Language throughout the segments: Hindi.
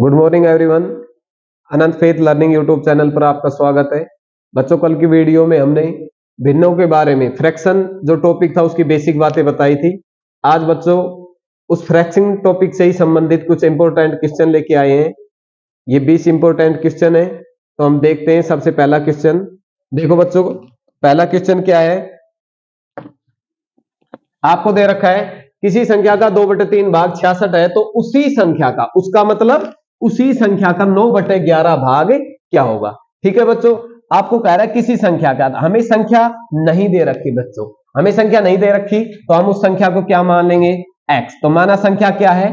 Good morning everyone. Anant faith learning YouTube channel पर आपका स्वागत है। बच्चों, कल की वीडियो में हमने भिन्नों के बारे में फ्रैक्शन जो टॉपिक था उसकी बेसिक बातें बताई थी। आज बच्चों उस फ्रैक्शन टॉपिक से ही संबंधित कुछ इंपॉर्टेंट क्वेश्चन लेके आए हैं। ये 20 इंपॉर्टेंट क्वेश्चन है, तो हम देखते हैं। सबसे पहला क्वेश्चन देखो बच्चों, पहला क्वेश्चन क्या है, आपको दे रखा है किसी संख्या का 2/3 भाग 66 है, तो उसी संख्या का, उसका मतलब उसी संख्या का 9/11 भाग क्या होगा। ठीक है बच्चों, आपको कह रहा है किसी संख्या का, हमें संख्या नहीं दे रखी बच्चों, हमें संख्या नहीं दे रखी तो हम उस संख्या को क्या मान लेंगे, x। तो माना संख्या क्या है,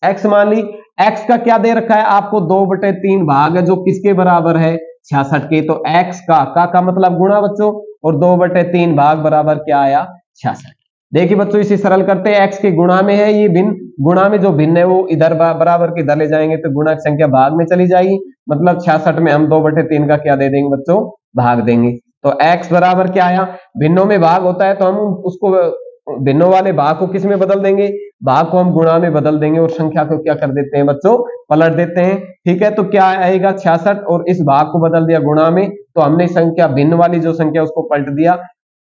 x मान ली। x का क्या दे रखा है आपको, 2/3 भाग है, जो किसके बराबर है, 66 के। तो x का मतलब गुणा बच्चों, और 2/3 भाग बराबर क्या आया, 66। देखिए बच्चों, इसे सरल करते हैं, x के गुणा में है, ये भिन्न गुणा में जो भिन्न है वो इधर बराबर के इधर ले जाएंगे, तो गुणा की संख्या भाग में चली जाएगी। मतलब 66 में हम 2/3 का क्या दे देंगे बच्चों, भाग देंगे। तो x बराबर क्या आया, भिन्नों में भाग होता है तो हम उसको भिन्नों वाले भाग को किस में बदल देंगे, भाग को हम गुणा में बदल देंगे और संख्या को क्या कर देते हैं बच्चों, पलट देते हैं। ठीक है, तो क्या आएगा 66, और इस भाग को बदल दिया गुणा में, तो हमने संख्या भिन्न वाली जो संख्या उसको पलट दिया।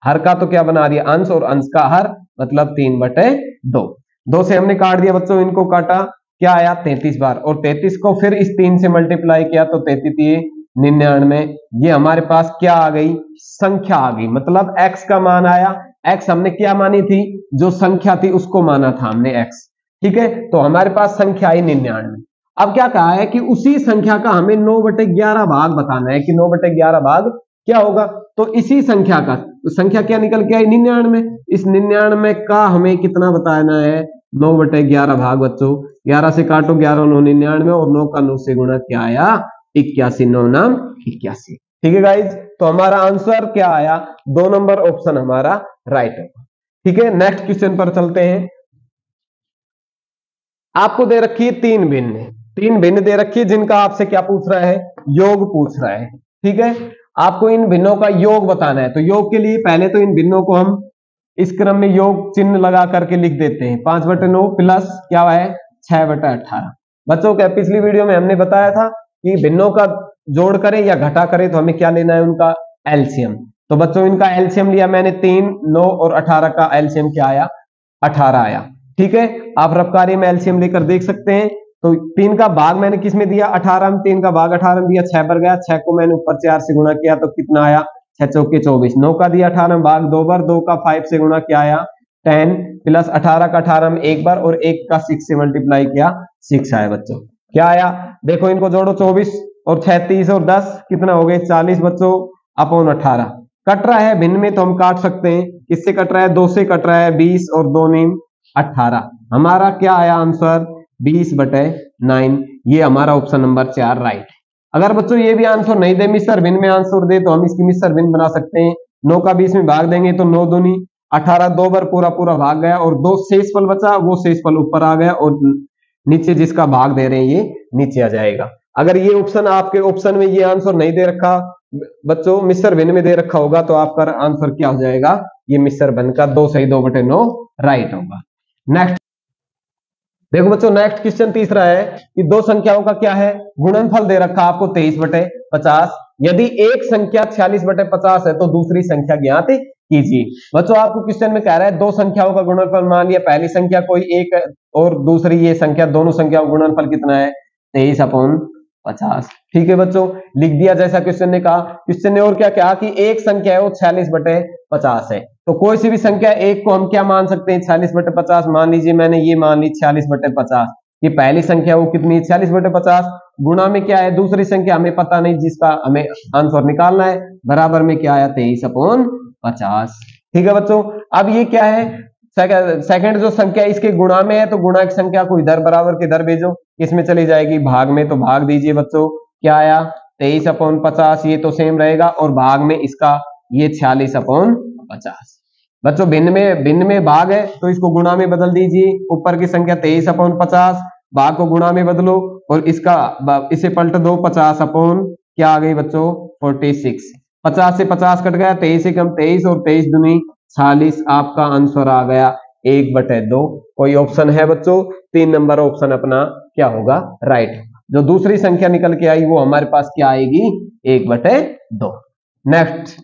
हर का तो क्या बना दिया, अंश, और अंश का हर मतलब 3/2। 2 से हमने काट दिया बच्चों, इनको काटा, क्या आया 33 बार, और 33 को फिर इस 3 से मल्टीप्लाई किया तो 33 99। ये हमारे पास क्या आ गई, संख्या आ गई, मतलब x का मान आया। x हमने क्या मानी थी, जो संख्या थी उसको माना था हमने x। ठीक है, तो हमारे पास संख्या आई 99। अब क्या कहा है कि उसी संख्या का हमें 9/11 भाग बताना है कि 9/11 भाग क्या होगा। तो इसी संख्या का, संख्या क्या निकल के आई 99। इस 99 का हमें कितना बताना है, 9/11 भाग बच्चों। 11 से काटो, 11 9 99, और 9 का 9 से गुणा क्या आया, 81। 9 नाम 81। ठीक है गाइज, तो हमारा आंसर क्या आया, 2 नंबर ऑप्शन हमारा राइट है। ठीक है, नेक्स्ट क्वेश्चन पर चलते हैं। आपको दे रखी है 3 भिन्न दे रखी है, जिनका आपसे क्या पूछ रहा है, योग पूछ रहा है। ठीक है, आपको इन भिन्नों का योग बताना है। तो योग के लिए पहले तो इन भिन्नों को हम इस क्रम में योग चिन्ह लगा करके लिख देते हैं। 5/9 प्लस क्या है, 6/18। बच्चों के पिछली वीडियो में हमने बताया था कि भिन्नों का जोड़ करें या घटा करें तो हमें क्या लेना है, उनका एलसीएम। तो बच्चों इनका एलसीएम लिया मैंने, 3 9 और 18 का एलसीएम क्या आया, 18 आया। ठीक है, आप रफकारी में एलसीएम लेकर देख सकते हैं। तो 3 का भाग मैंने किस में दिया, 18 में। 3 का भाग 18 में दिया, 6 पर गया, 6 को मैंने ऊपर 4 से गुणा किया तो कितना आया, 6 चौके 24। 9 का दिया 18 में भाग 2 बार, 2 का 5 से गुणा क्या आया 10, प्लस 18 का 18 में 1 बार, और 1 का 6 से मल्टीप्लाई किया 6 आया बच्चों। क्या आया, देखो इनको जोड़ो, 24 और 6 30 और 10 कितना हो गए 40 बच्चों, अपॉन 18। कट रहा है भिन्न में तो हम काट सकते हैं, किससे कट रहा है, 2 से कट रहा है, 20 और 2 नीम 18। हमारा क्या आया आंसर, 20/9। ये हमारा ऑप्शन नंबर 4 राइट। अगर बच्चों ये भी आंसर नहीं दे, मिश्र भिन्न में आंसर दे, तो हम इसकी मिश्र भिन्न बना सकते हैं। 9 का 20 में भाग देंगे तो 9 दूनी 18, 2 बार पूरा पूरा भाग गया, और 2 शेषफल बचा, वो शेषफल ऊपर आ गया, और नीचे जिसका भाग दे रहे हैं ये नीचे आ जाएगा। अगर ये ऑप्शन आपके ऑप्शन में ये आंसर नहीं दे रखा बच्चों, मिश्र भिन्न में दे रखा होगा, तो आपका आंसर क्या हो जाएगा, ये मिश्र भिन्न का 2 सही 2/9 राइट होगा। नेक्स्ट देखो बच्चों, नेक्स्ट क्वेश्चन तीसरा है कि दो संख्याओं का क्या है, गुणनफल दे रखा आपको 23/50। यदि एक संख्या 46/50 है तो दूसरी संख्या ज्ञात कीजिए। बच्चों आपको क्वेश्चन में कह रहा है दो संख्याओं का गुणनफल, मान लिया पहली संख्या कोई एक और दूसरी ये संख्या, दोनों संख्याओं का गुणनफल कितना है, 23/50। ठीक है बच्चों, लिख दिया जैसा क्वेश्चन ने कहा। क्वेश्चन ने और क्या कहा कि एक संख्या है वो 46/50 है, तो कोई सी भी संख्या एक को हम क्या मान सकते हैं, 46/50। मान लीजिए मैंने ये मान ली 46/50, ये पहली संख्या वो कितनी 46/50, गुणा में क्या है दूसरी संख्या हमें पता नहीं, जिसका हमें आंसर निकालना है, बराबर में क्या आया 23/50। ठीक है बच्चों, अब ये क्या है, सेकंड जो संख्या इसके गुणा में है, तो गुणा की संख्या को इधर बराबर के इधर भेजो, इसमें चली जाएगी भाग में, तो भाग दीजिए बच्चों, क्या आया 23/50। ये तो सेम रहेगा, और भाग में इसका ये 46/50। बच्चों भिन्न में भाग है तो इसको गुणा में बदल दीजिए, ऊपर की संख्या 23/50, भाग को गुणा में बदलो, और इसका इसे पलट दो, 50 क्या आ गई बच्चों 46। 50 से 50 कट गया, 23 से कम 23, और 23 दूनी 46, आपका आंसर आ गया 1/2। कोई ऑप्शन है बच्चों? 3 नंबर ऑप्शन अपना क्या होगा? राइट। जो दूसरी संख्या निकल के आई वो हमारे पास क्या आएगी? 1/2। नेक्स्ट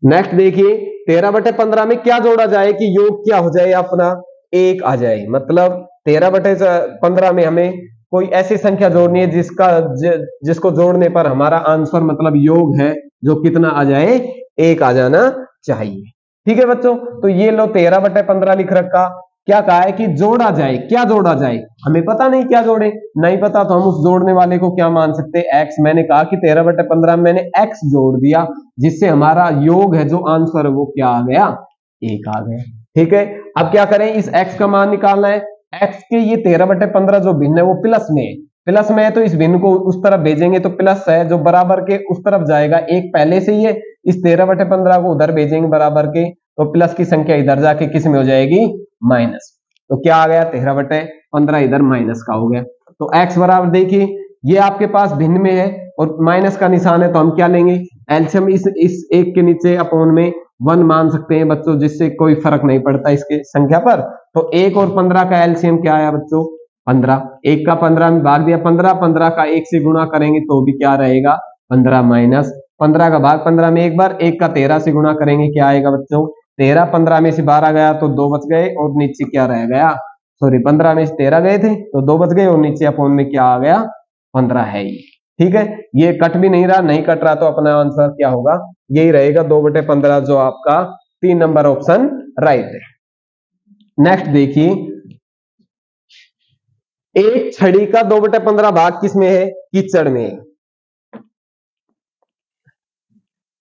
नेक्स्ट देखिए 13/15 में क्या जोड़ा जाए कि योग क्या हो जाए अपना? 1 आ जाए। मतलब 13/15 में हमें कोई ऐसी संख्या जोड़नी है जिसको जोड़ने पर हमारा आंसर मतलब योग है जो कितना आ जाए? 1 आ जाना चाहिए। ठीक है बच्चों, तो ये लो 13/15 लिख रखा। क्या कहा है कि जोड़ा जाए। क्या जोड़ा जाए? हमें पता नहीं क्या जोड़े, नहीं पता तो हम उस जोड़ने वाले को क्या मान सकते हैं? x। मैंने कहा कि 13/15 में मैंने x जोड़ दिया जिससे हमारा योग है जो आंसर है वो क्या आ गया? 1 आ गया। ठीक है, अब क्या करें? इस x का मान निकालना है। x के ये 13/15 जो भिन्न है वो प्लस में है। प्लस में है तो इस भिन्न को उस तरफ भेजेंगे तो प्लस है, जो बराबर के उस तरफ जाएगा। एक पहले से ही है, इस 13/15 को उधर भेजेंगे बराबर के तो प्लस की संख्या इधर जाके किस में हो जाएगी? माइनस। तो क्या आ गया? 13/15 इधर माइनस का हो गया। तो x बराबर देखिए ये आपके पास भिन्न में है और माइनस का निशान है तो हम क्या लेंगे? एलसीएम इस एक के नीचे अपॉन में 1 मान सकते हैं बच्चों, जिससे कोई फर्क नहीं पड़ता इसके संख्या पर। तो 1 और 15 का एलसीएम क्या आया बच्चों? 15। 1 का 15 में भाग दिया 15, 15 का 1 से गुणा करेंगे तो भी क्या रहेगा? 15 माइनस 15 का भाग 15 में एक बार, 1 का 13 से गुणा करेंगे क्या आएगा बच्चों? 13। 15 में से 12 गया तो 2 बच गए और नीचे क्या रह गया? सॉरी 15 में से 13 गए थे तो 2 बच गए और नीचे अपॉन में क्या आ गया? 15 है ये। ठीक है, ये कट भी नहीं रहा, नहीं कट रहा तो अपना आंसर क्या होगा? यही रहेगा 2/15 जो आपका 3 नंबर ऑप्शन राइट है। नेक्स्ट देखिए एक छड़ी का 2/15 भाग किसमें है? कीचड़ में है।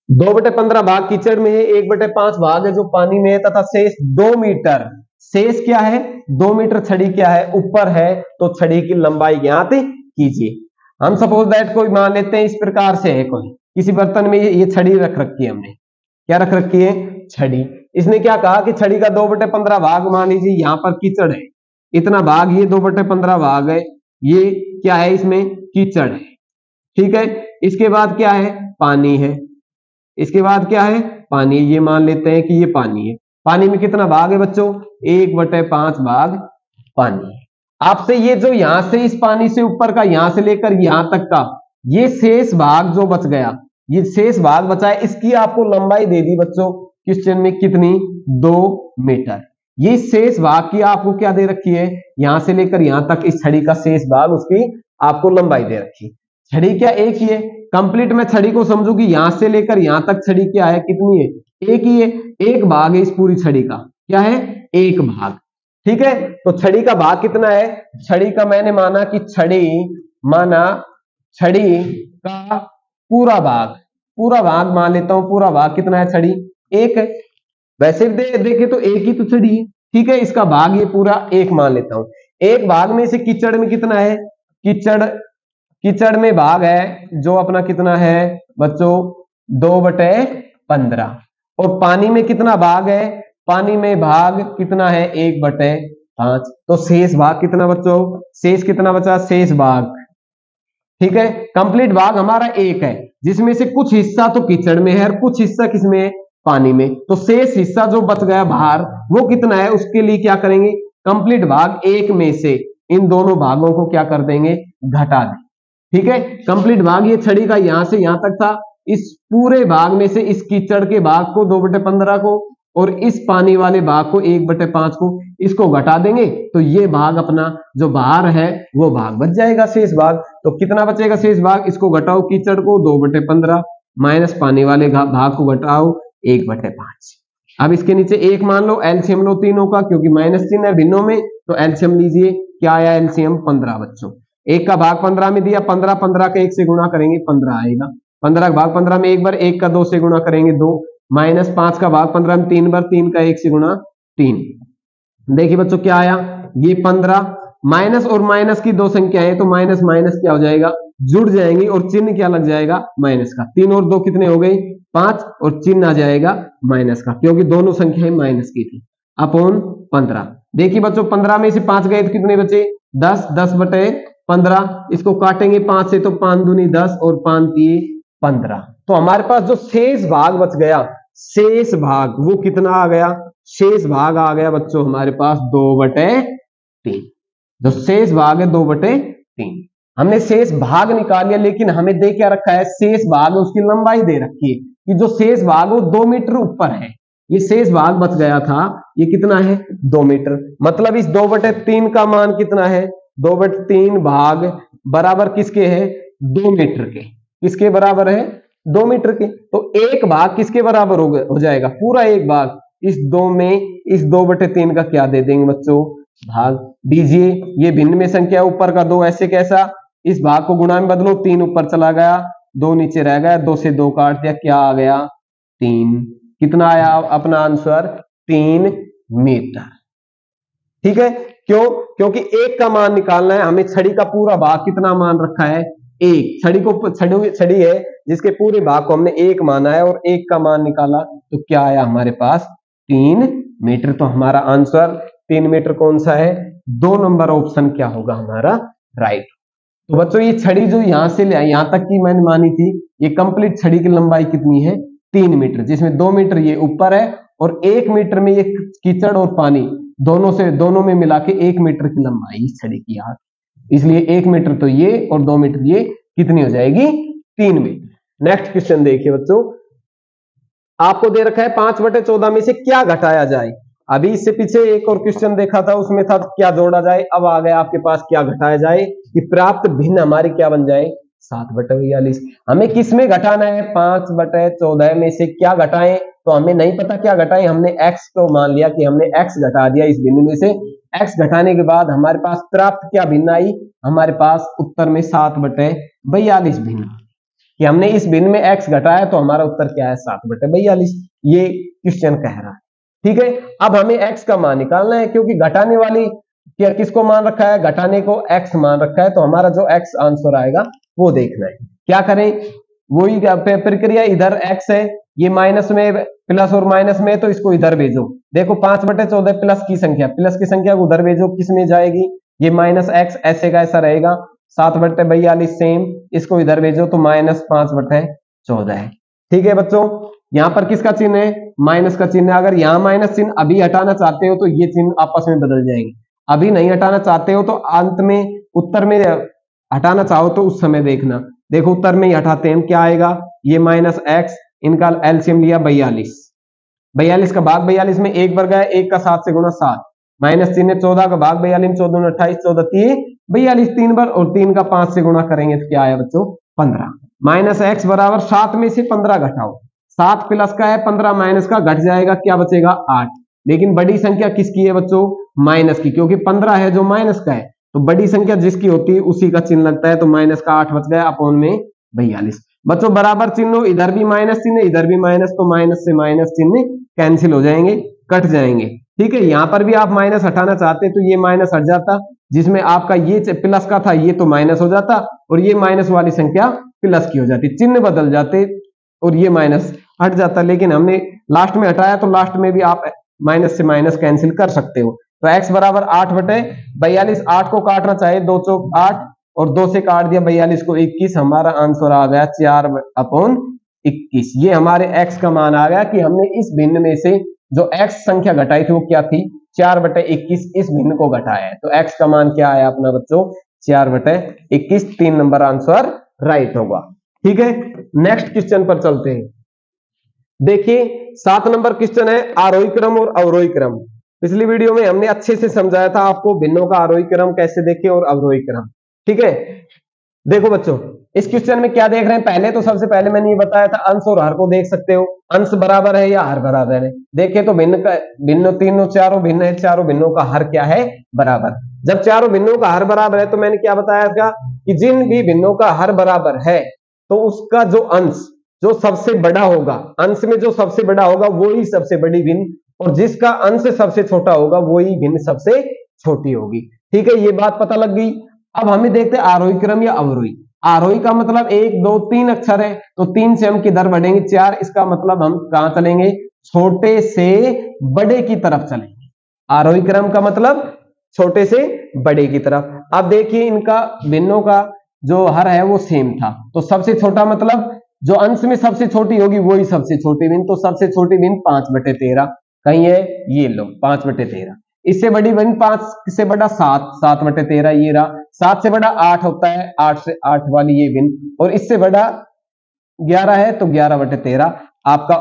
2/15 भाग कीचड़ में है, 1/5 भाग है जो पानी में है तथा शेष 2 मीटर। शेष क्या है? 2 मीटर छड़ी क्या है? ऊपर है। तो छड़ी की लंबाई ज्ञात कीजिए। हम सपोज दैट कोई मान लेते हैं इस प्रकार से है, कोई किसी बर्तन में ये छड़ी रख रखी है हमने। क्या रख रखी है? छड़ी। इसने क्या कहा कि छड़ी का 2/15 भाग, मान लीजिए यहां पर कीचड़ है, इतना भाग ये 2/15 भाग है, ये क्या है? इसमें कीचड़ है। ठीक है, इसके बाद क्या है? पानी है। इसके बाद क्या है? पानी। ये मान लेते हैं कि ये पानी है। पानी में कितना भाग है बच्चों? 1/5 भाग पानी है। आपसे ये जो यहां से इस पानी से ऊपर का यहां से लेकर यहां तक का ये शेष भाग जो बच गया, ये शेष भाग बचा है, इसकी आपको लंबाई दे दी बच्चों क्वेश्चन में कितनी? 2 मीटर। ये शेष भाग की आपको क्या दे रखी है? यहां से लेकर यहां तक इस छड़ी का शेष भाग, उसकी आपको लंबाई दे रखी। छड़ी क्या एक ही है? कंप्लीट मैं छड़ी को समझू कि यहां से लेकर यहां तक छड़ी क्या है? कितनी है? एक ही है। एक भाग है इस पूरी छड़ी का। क्या है? एक भाग। ठीक है, तो छड़ी का भाग कितना है? छड़ी का मैंने माना कि छड़ी का पूरा भाग मान लेता हूं। पूरा भाग कितना है? छड़ी एक है। वैसे भी देखे तो एक ही तो छड़ी है। ठीक है, इसका भाग ये पूरा एक मान लेता हूं। एक भाग में से कीचड़ में कितना है? कीचड़ में भाग है जो अपना कितना है बच्चों? 2/15। और पानी में कितना भाग है? पानी में भाग कितना है? 1/5। तो शेष भाग कितना बच्चों? शेष कितना बचा? शेष भाग। ठीक है, कंप्लीट भाग हमारा एक है जिसमें से कुछ हिस्सा तो कीचड़ में है और कुछ हिस्सा किसमें है? पानी में। तो शेष हिस्सा जो बच गया बाहर वो कितना है? उसके लिए क्या करेंगे? कंप्लीट भाग एक में से इन दोनों भागों को क्या कर देंगे? घटा दें। ठीक है, कंप्लीट भाग ये छड़ी का यहां से यहां तक था। इस पूरे भाग में से इस कीचड़ के भाग को 2/15 को और इस पानी वाले भाग को 1/5 को इसको घटा देंगे तो ये भाग अपना जो बाहर है वो भाग बच जाएगा, शेष भाग। तो कितना बचेगा शेष भाग? इसको घटाओ कीचड़ को 2/15 माइनस पानी वाले भाग को घटाओ 1/5। अब इसके नीचे एक मान लो, एलसीएम लो तीनों का, क्योंकि माइनस चिन्ह है भिन्नों में तो एलसीएम लीजिए। क्या आया एलसीएम? 15 बच्चों। एक का भाग 15 में दिया, 15 15 का 1 से गुणा करेंगे 15 आएगा। 15 का भाग 15 में एक बार, 1 का 2 से गुणा करेंगे 2, माइनस 5 का भाग 15 में 3 बार, 3 का 1 से गुणा 3। देखिए बच्चों क्या आया? ये 15। माइनस और माइनस की दो संख्याएं तो माइनस माइनस क्या हो जाएगा? जुड़ जाएंगी और चिन्ह क्या लग जाएगा? माइनस का। 3 और 2 कितने हो गए? 5 और चिन्ह आ जाएगा माइनस का, क्योंकि दोनों संख्याएं माइनस की थी। अपॉन 15। देखिए बच्चों 15 में से 5 गए तो कितने बचे? 10। 10/15 इसको काटेंगे 5 से तो 5 दूनी 10 और 5 3 15। तो हमारे पास जो शेष भाग बच गया, शेष भाग वो कितना आ गया? शेष भाग आ गया बच्चों हमारे पास 2/3। जो शेष भाग है 2/3। हमने शेष भाग निकाल लिया, लेकिन हमें दे क्या रखा है, शेष भाग उसकी लंबाई दे रखी है कि जो शेष भाग वो 2 मीटर ऊपर है। ये शेष भाग बच गया था, ये कितना है 2 मीटर। मतलब इस 2/3 का मान कितना है, 2/3 भाग बराबर किसके है, 2 मीटर के। किसके बराबर है, 2 मीटर के। तो एक भाग किसके बराबर हो जाएगा, पूरा एक भाग इस 2 में इस 2/3 का क्या दे देंगे बच्चों, भाग दीजिए। ये भिन्न में संख्या ऊपर का 2, ऐसे कैसा, इस भाग को गुणा में बदलो, 3 ऊपर चला गया, 2 नीचे रह गया, 2 से 2 काट दिया, क्या आ गया 3। कितना आया अपना आंसर, 3 मीटर। ठीक है, क्यों, क्योंकि एक का मान निकालना है हमें। छड़ी का पूरा भाग कितना मान रखा है, 1। छड़ी है जिसके पूरे भाग को हमने 1 माना है और 1 का मान निकाला, तो क्या आया हमारे पास 3 मीटर। तो हमारा आंसर 3 मीटर कौन सा है, 2 नंबर ऑप्शन क्या होगा हमारा राइट। तो बच्चों ये छड़ी जो यहां से यहां तक की मैंने मानी थी, ये कंप्लीट छड़ी की लंबाई कितनी है, 3 मीटर, जिसमें 2 मीटर ये ऊपर है और 1 मीटर में ये कीचड़ और पानी दोनों में मिला के 1 मीटर की लंबाई इस छड़ी की यार। इसलिए 1 मीटर तो ये और 2 मीटर ये, कितनी हो जाएगी 3 मीटर। नेक्स्ट क्वेश्चन देखिए बच्चों, आपको दे रखा है 5/14 में से क्या घटाया जाए। अभी इससे पीछे एक और क्वेश्चन देखा था, उसमें था क्या जोड़ा जाए। अब आ गया आपके पास क्या घटाया जाए, कि प्राप्त भिन्न हमारी क्या बन जाए, 7/42। हमें किस में घटाना है, 5/14 में से क्या घटाएं, तो हमें नहीं पता क्या घटाएं। हमने x को मान लिया कि हमने x घटा दिया इस भिन्न में से। x घटाने के बाद हमारे पास प्राप्त क्या भिन्न आई, हमारे पास उत्तर में 7/42 भिन्न, कि हमने इस भिन्न में x घटाया तो हमारा उत्तर क्या है 7/42। ये क्वेश्चन कह रहा है। ठीक है, अब हमें x का मान निकालना है, क्योंकि घटाने वाली क्या किसको मान रखा है, घटाने को x मान रखा है, तो हमारा जो x आंसर आएगा वो देखना है। क्या करें, वही प्रक्रिया, इधर x है, ये माइनस में प्लस और माइनस में, तो इसको इधर भेजो। देखो 5/14 प्लस की संख्या को उधर भेजो, किस में जाएगी, ये -x ऐसे का ऐसा रहेगा, 7/42 सेम, इसको इधर भेजो तो -5/14 है। ठीक है बच्चों, यहां पर किसका चिन्ह है, माइनस का चिन्ह है। अगर यहां माइनस चिन्ह अभी हटाना चाहते हो तो ये चिन्ह आपस में बदल जाएंगे। अभी नहीं हटाना चाहते हो तो अंत में उत्तर में हटाना चाहो तो उस समय देखना। देखो उत्तर में ही हटाते हैं, क्या आएगा, ये -x, इनका एलसीएम लिया 42 का भाग 42 में 1 बढ़ गया, 1 का 7 से गुणा 7, माइनस चिन्ह 14 का भाग 42 में 14 28, 14 3 42, 3 बार, और 3 का 5 से गुणा करेंगे तो क्या आया बच्चों 15। -x बराबर 7 में से 15 घटाओ, 7 प्लस का है, 15 माइनस का, घट जाएगा, क्या बचेगा 8। लेकिन बड़ी संख्या किसकी है बच्चों, माइनस की, क्योंकि 15 है जो माइनस का है, तो बड़ी संख्या जिसकी होती है उसी का चिन्ह लगता है, तो माइनस का 8 बच गया अपॉन में 42। बच्चों बराबर चिन्ह, इधर भी माइनस चिन्ह इधर भी माइनस, तो माइनस से माइनस चिन्ह कैंसिल हो जाएंगे, कट जाएंगे। ठीक है, यहां पर भी आप माइनस हटाना चाहते तो ये माइनस हट जाता, जिसमें आपका ये प्लस का था ये तो माइनस हो जाता, और ये माइनस वाली संख्या प्लस की हो जाती, चिन्ह बदल जाते और ये माइनस हट जाता। लेकिन हमने लास्ट में हटाया, तो लास्ट में भी आप माइनस से माइनस कैंसिल कर सकते हो। तो x बराबर 8/42, 8 को काटना चाहिए, 2 चौक 8 और 2 से काट दिया 42 को 21, हमारा आंसर आ गया 4/21। ये हमारे x का मान आ गया कि हमने इस भिन्न में से जो x संख्या घटाई थी वो क्या थी, 4/21, इस भिन्न को घटाया है। तो x का मान क्या आया अपना बच्चों, 4/21। 3 नंबर आंसर राइट होगा। ठीक है, नेक्स्ट क्वेश्चन पर चलते हैं। देखिए 7 नंबर क्वेश्चन है, आरोही क्रम और अवरोही क्रम। पिछली वीडियो में हमने अच्छे से समझाया था आपको भिन्नों का आरोही क्रम कैसे देखें और अवरोही क्रम। ठीक है, देखो बच्चों इस क्वेश्चन में क्या देख रहे हैं, पहले तो सबसे पहले मैंने ये बताया था अंश और हर को देख सकते हो, अंश बराबर है या हर बराबर है। देखे तो भिन्न तीनों चारों भिन्न है, चारों भिन्नों का हर क्या है, बराबर। जब चारों भिन्नों का हर बराबर है तो मैंने क्या बताया था कि जिन भी भिन्नों का हर बराबर है तो उसका जो अंश जो सबसे बड़ा होगा, अंश में जो सबसे बड़ा होगा वही सबसे बड़ी भिन्न, और जिसका अंश सबसे छोटा होगा वही भिन्न सबसे छोटी होगी। ठीक है, ये बात पता लग गई। अब हमें देखते हैं आरोही क्रम या अवरोही। आरोही का मतलब 1 2 3 अक्षर है, तो 3 से हम किधर बढ़ेंगे 4, इसका मतलब हम कहां चलेंगे, छोटे से बड़े की तरफ चलेंगे। आरोही क्रम का मतलब छोटे से बड़े की तरफ। अब देखिए इनका भिन्नों का जो हर है वो सेम था, तो सबसे छोटा मतलब जो अंश में सबसे छोटी होगी वही सबसे छोटी भिन्न, तो सबसे छोटी भिन्न 5/13। कहीं है, ये लो 5/13। इससे बड़ी भिन्न 5 से बड़ा 7, 7/13 ये रहा। 7 से बड़ा 8 होता है, 8 से 8 वाली ये भिन्न, और इससे बड़ा 11 है तो 11/13। आपका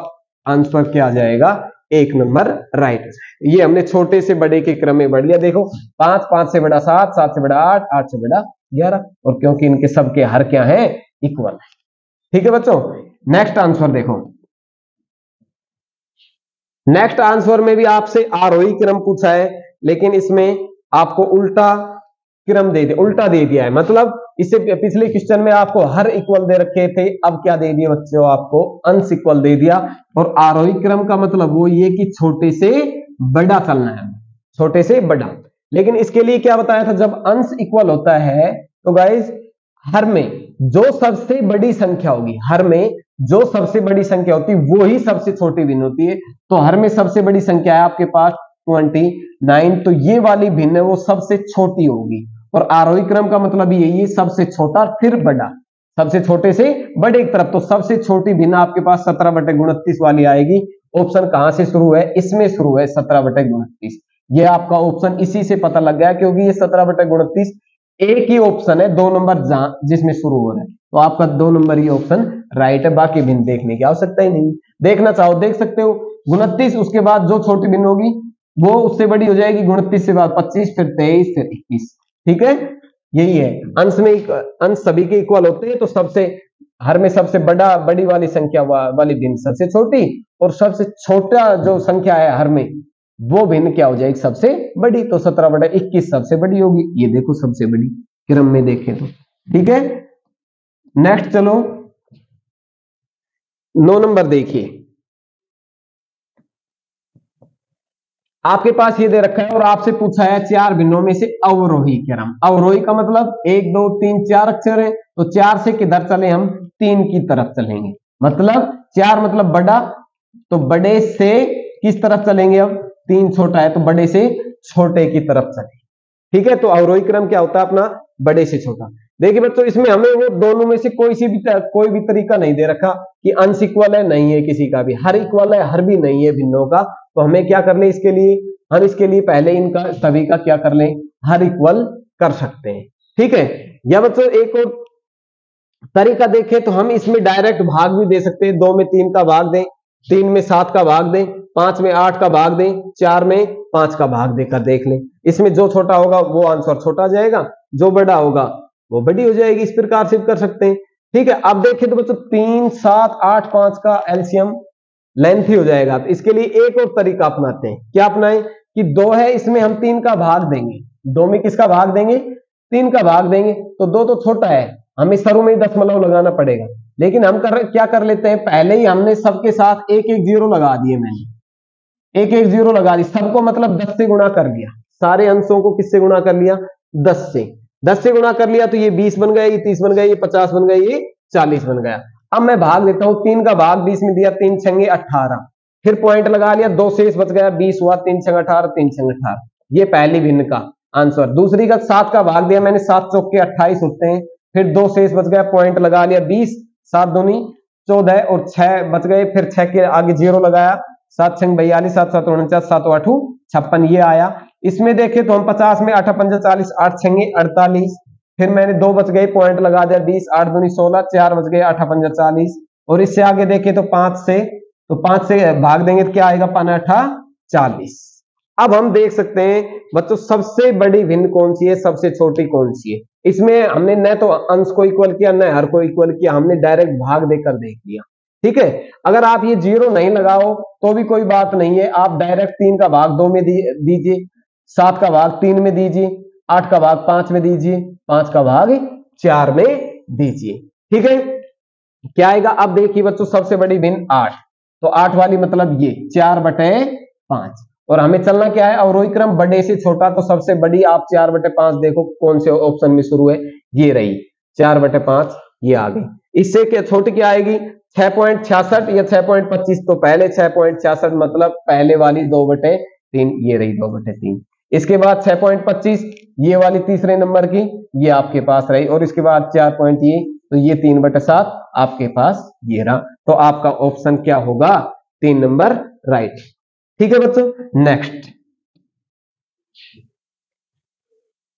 आंसर क्या आ जाएगा, 1 नंबर राइट हो जाएगा। ये हमने छोटे से बड़े के क्रम में बढ़ लिया। देखो 5, 5 से बड़ा 7, 7 से बड़ा 8, 8 से बड़ा 11, और क्योंकि इनके सबके हर क्या है, इक्वल है। ठीक है बच्चों, नेक्स्ट आंसर देखो। नेक्स्ट आंसर में भी आपसे आरोही क्रम पूछा है, लेकिन इसमें आपको उल्टा क्रम दे दिया, उल्टा दे दिया है। मतलब इससे पिछले क्वेश्चन में आपको हर इक्वल दे रखे थे, अब क्या दे दिया बच्चों, आपको अंश इक्वल दे दिया। और आरोही क्रम का मतलब वो ये कि छोटे से बड़ा चलना है, छोटे से बड़ा। लेकिन इसके लिए क्या बताया था, जब अंश इक्वल होता है तो गाइस हर में जो सबसे बड़ी संख्या होगी, हर में जो सबसे बड़ी संख्या होती है वो ही सबसे छोटी भिन्न होती है। तो हर में सबसे बड़ी संख्या है आपके पास 29, तो ये वाली भिन्न है वो सबसे छोटी होगी। और आरोही क्रम का मतलब ये सबसे छोटा फिर बड़ा, सबसे छोटे से बड़े की तरफ। तो सबसे छोटी भिन्न आपके पास 17/29 वाली आएगी। ऑप्शन कहां से शुरू है, इसमें शुरू है 17/29। ये आपका ऑप्शन इसी से पता लग गया, क्योंकि ये 17/29 एक ही ऑप्शन है 2 नंबर जिसमें शुरू हो रहा है। तो आपका 2 नंबर ही ऑप्शन राइट है, बाकी भिन्न देखने की आवश्यकता ही नहीं। देखना चाहो देख सकते हो। 29, उसके बाद जो छोटी भिन्न होगी वो उससे बड़ी हो जाएगी। 29 से बाद 25, फिर 23, फिर 21। ठीक है, यही है। अंश में अंश सभी के इक्वल होते हैं, तो सबसे हर में सबसे बड़ी वाली संख्या वाली भिन्न सबसे छोटी, और सबसे छोटा जो संख्या है हर में वो भिन्न क्या हो जाएगी, सबसे बड़ी। तो 17/21 सबसे बड़ी होगी, ये देखो सबसे बड़ी क्रम में देखें तो। ठीक है, नेक्स्ट चलो 9 नंबर देखिए। आपके पास ये दे रखा है और आपसे पूछा है 4 भिन्नों में से अवरोही क्रम। अवरोही का मतलब 1 2 3 4 अक्षर है, तो 4 से किधर चले हम, 3 की तरफ चलेंगे। मतलब 4 मतलब बड़ा, तो बड़े से किस तरफ चलेंगे, अब 3 छोटा है तो बड़े से छोटे की तरफ चलेंगे। ठीक है, तो अवरोही क्रम क्या होता है अपना, बड़े से छोटा। देखिए बच्चों, इसमें हमें वो दोनों में से कोई भी तरीका नहीं दे रखा कि अंश इक्वल है, नहीं है किसी का भी, हर इक्वल है, हर भी नहीं है भिन्नों का। तो हमें क्या कर ले इसके लिए, हम इसके लिए पहले इनका सभी का क्या कर लें, हर इक्वल कर सकते हैं। ठीक है, या बच्चों एक और तरीका देखें तो हम इसमें डायरेक्ट भाग भी दे सकते हैं। 2 में 3 का भाग दें, 3 में 7 का भाग दें, 5 में 8 का भाग दें, 4 में 5 का भाग देकर देख लें। इसमें जो छोटा होगा वो आंसर छोटा जाएगा, जो बड़ा होगा वो बड़ी हो जाएगी। इस प्रकार से कर सकते हैं। ठीक है, अब देखें तो बच्चों 3 7 8 5 का एलसीएम लेंथी हो जाएगा। तो इसके लिए एक और तरीका अपनाते हैं। क्या अपनाएं कि 2 है, इसमें हम 3 का भाग देंगे। 2 में किसका भाग देंगे, 3 का भाग देंगे। तो 2 तो छोटा है, हमें शुरू में ही दशमलव लगाना पड़ेगा। लेकिन हम क्या कर लेते हैं, पहले ही हमने सबके साथ एक एक जीरो लगा दिए। मैंने एक एक जीरो लगा दी, सबको मतलब 10 से गुणा कर दिया। सारे अंशों को किससे गुणा कर लिया, 10 से। 10 से गुणा कर लिया तो ये 20 बन गया, ये 30 बन गया, ये 50 बन गया, ये 40 बन गया। अब मैं भाग देता हूं, 3 का भाग 20 में दिया, 3 छंगे 18, फिर पॉइंट लगा लिया, 2 शेष बच गया, 20 हुआ, 3 छंग 18, 3 छंग 18। ये पहली भिन्न का आंसर। दूसरी का 7 का भाग दिया मैंने, 7 चौके 28 होते हैं, फिर 2 शेष बच गया, पॉइंट लगा लिया, 20, 7 दूनी 14 और 6 बच गए, फिर 6 के आगे जीरो लगाया, 7 छंग 42, 7 7 49, 7 8 56, ये आया। इसमें देखे तो हम 50 में 8 5 40, 8 छंगे 48, फिर मैंने 2 बच गए, पॉइंट लगा दिया, 20, 8 दूनी 16, 4 बच गए, 8 5 40। और इससे आगे देखे तो 5 से भाग देंगे तो क्या आएगा, 5 8 40। अब हम देख सकते हैं बच्चों सबसे बड़ी भिन्न कौन सी है, सबसे छोटी कौन सी है। इसमें हमने न तो अंश को इक्वल किया, न हर को इक्वल किया, हमने डायरेक्ट भाग देकर देख लिया। ठीक है, अगर आप ये जीरो नहीं लगाओ तो भी कोई बात नहीं है, आप डायरेक्ट 3 का भाग 2 में दीजिए, 7 का भाग 3 में दीजिए, 8 का भाग 5 में दीजिए, 5 का भाग 4 में दीजिए। ठीक है, क्या आएगा, अब देखिए बच्चों सबसे बड़ी भिन्न 8, तो 8 वाली मतलब ये 4/5। और हमें चलना क्या है, अवरोही क्रम बड़े से छोटा, तो सबसे बड़ी आप 4/5 देखो कौन से ऑप्शन में शुरू है, ये रही 4/5, ये आ गई। इससे क्या छोटी क्या आएगी, 6.66 या 6.25, तो पहले 6.66 मतलब पहले वाली 2/3, ये रही 2/3। इसके बाद 6.25, ये वाली तीसरे नंबर की, ये आपके पास रही। और इसके बाद 4 ये, तो ये 3/7 आपके पास ये रहा। तो आपका ऑप्शन क्या होगा, 3 नंबर राइट। ठीक है बच्चों। नेक्स्ट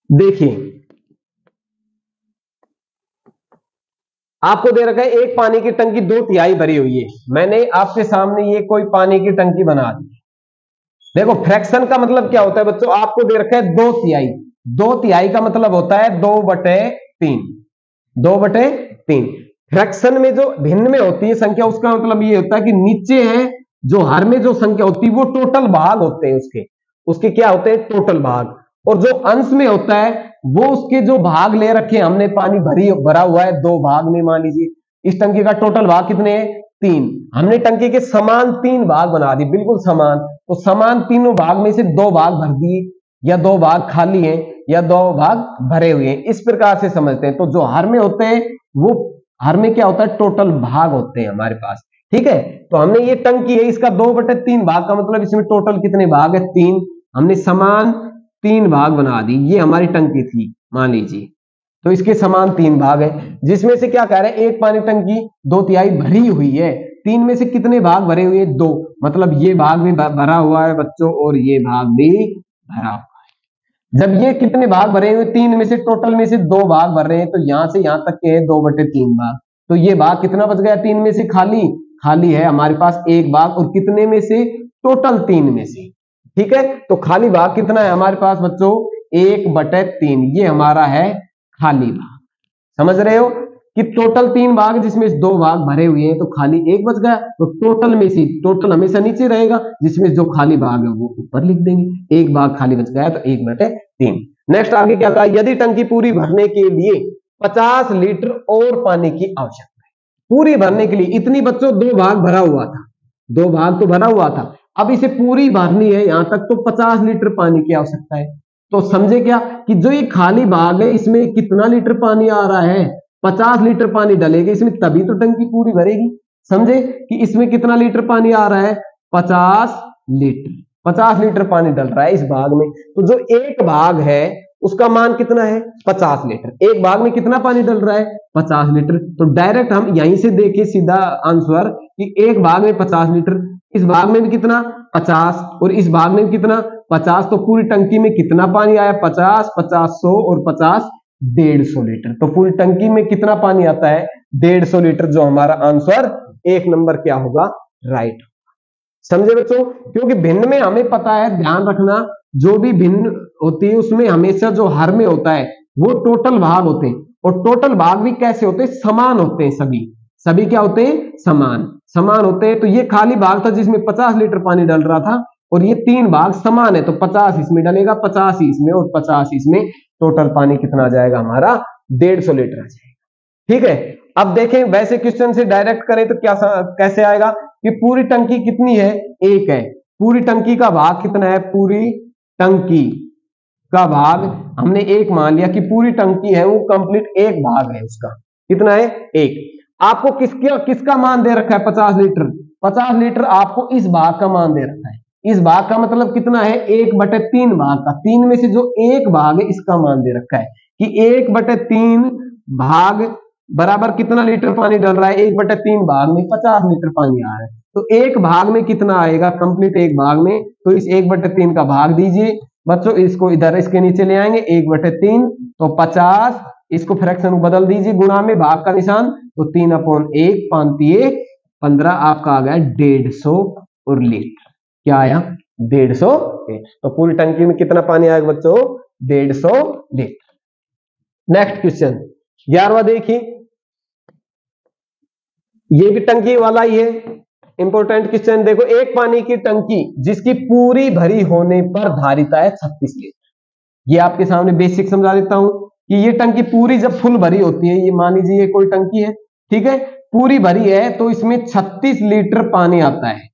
देखिए, आपको दे रखा है एक पानी की टंकी 2/3 भरी हुई है। मैंने आपके सामने ये कोई पानी की टंकी बना दी। देखो फ्रैक्शन का मतलब क्या होता है बच्चों, आपको दे रखा है 2/3। 2/3 का मतलब होता है 2/3। 2/3। फ्रैक्शन में जो भिन्न में होती है संख्या, उसका मतलब ये होता है कि नीचे है जो हर में जो संख्या होती है वो टोटल भाग होते हैं उसके। उसके क्या होते हैं, टोटल भाग। और जो अंश में होता है वो उसके जो भाग ले रखे हैं हमने, पानी भरा हुआ है 2 भाग में, मान लीजिए इस टंकी का टोटल भाग कितने हैं, 3। हमने टंकी के समान 3 भाग बना दिए, बिल्कुल समान। तो समान तीनों भाग में से 2 भाग भर दिए, या 2 भाग खाली हैं, या 2 भाग भरे हुए हैं, इस प्रकार से समझते हैं। तो जो हर में होते हैं वो हर में क्या होता है, टोटल भाग होते हैं हमारे पास। ठीक है, तो हमने ये टंकी है, इसका 2/3 भाग का मतलब इसमें टोटल कितने भाग है, 3। हमने समान 3 भाग बना दी, ये हमारी टंकी थी मान लीजिए। तो इसके समान 3 भाग है, जिसमें से क्या कह रहे हैं, एक पानी टंकी 2/3 भरी हुई है। 3 में से कितने भाग भरे हुए हैं, 2। मतलब ये भाग भी भरा हुआ है बच्चों, और ये भाग भी भरा हुआ है। जब ये कितने भाग भरे हुए, 3 में से टोटल में से 2 भाग भर रहे हैं, तो यहां से यहां तक के है 2/3 भाग। तो ये भाग कितना बच गया, 3 में से खाली खाली है हमारे पास 1 भाग, और कितने में से, टोटल 3 में से। ठीक है, तो खाली भाग कितना है हमारे पास बच्चों, 1/3। ये हमारा है खाली भाग। समझ रहे हो कि टोटल 3 भाग जिसमें 2 भाग भरे हुए हैं, तो खाली 1 बच गया। तो टोटल में से, टोटल हमेशा नीचे रहेगा, जिसमें जो खाली भाग है वो ऊपर लिख देंगे। 1 भाग खाली बच गया तो 1/3। नेक्स्ट आगे क्या कहा, यदि टंकी पूरी भरने के लिए 50 लीटर और पानी की आवश्यकता है। पूरी भरने के लिए इतनी बच्चों, 2 भाग भरा हुआ था, 2 भाग तो भरा हुआ था, अब इसे पूरी भरनी है यहां तक, तो 50 लीटर पानी की आवश्यकता है। तो समझे क्या कि जो ये खाली भाग है इसमें कितना लीटर पानी आ रहा है, 50 लीटर पानी डलेगा इसमें, तभी तो टंकी पूरी भरेगी। समझे कि इसमें कितना लीटर पानी आ रहा है, 50 लीटर। 50 लीटर पानी डल रहा है इस भाग में। तो जो एक भाग है उसका मान कितना है, 50 लीटर। एक भाग में कितना पानी डल रहा है, 50 लीटर। तो डायरेक्ट हम यहीं से देखें सीधा आंसर कि एक भाग में 50 लीटर, इस भाग में भी कितना, 50, और इस भाग में भी कितना, 50। तो पूरी टंकी में कितना पानी आया, 50, 50, 100 और 50, 150 लीटर। तो पूरी टंकी में कितना पानी आता है, 150 लीटर। जो हमारा आंसर 1 नंबर क्या होगा, राइट। समझे बच्चों, क्योंकि भिन्न में हमें पता है, ध्यान रखना, जो भी भिन्न होती है उसमें हमेशा जो हर में होता है वो टोटल भाग होते हैं। और टोटल भाग भी कैसे होते हैं, समान होते हैं सभी। सभी क्या होते हैं, समान समान होते हैं। तो ये खाली भाग था जिसमें 50 लीटर पानी डल रहा था, और ये 3 भाग समान है, तो 50 इसमें डलेगा, 50 इसमें, और 50 इसमें। टोटल पानी कितना आ जाएगा हमारा, 150 लीटर आ जाएगा। ठीक है, अब देखें वैसे क्वेश्चन से डायरेक्ट करें तो क्या कैसे आएगा कि पूरी टंकी कितनी है, 1 है। पूरी टंकी का भाग कितना है, पूरी टंकी का भाग हमने 1 मान लिया कि पूरी टंकी है वो कंप्लीट 1 भाग है उसका, कितना है, 1। आपको किसका मान दे रखा है, 50 लीटर। 50 लीटर आपको इस भाग का मान दे रखा है। इस भाग का मतलब कितना है, 1/3 भाग का। 3 में से जो 1 भाग है इसका मान दे रखा है कि 1/3 भाग बराबर कितना लीटर पानी डल रहा है, 1/3 भाग में 50 लीटर पानी आ रहा है। तो 1 भाग में कितना आएगा, कंप्लीट 1 भाग में, तो इस 1/3 का भाग दीजिए बच्चों। इसको इधर इसके नीचे ले आएंगे, 1/3 तो 50, इसको फ्रैक्शन में बदल दीजिए, गुणा में भाग का निशान, तो 3/1, 5 15, आपका आ गया 150 और लीटर। क्या आया, 150 लीटर। तो पूरी टंकी में कितना पानी आएगा बच्चों, 150 लीटर। नेक्स्ट क्वेश्चन 11वां देखिए, ये भी टंकी वाला ही है, इंपॉर्टेंट क्वेश्चन। देखो, एक पानी की टंकी जिसकी पूरी भरी होने पर धारिता है 36 लीटर। ये आपके सामने बेसिक समझा देता हूं कि ये टंकी पूरी जब फुल भरी होती है, ये मान लीजिए ये कोई टंकी है, ठीक है, पूरी भरी है, तो इसमें 36 लीटर पानी आता है।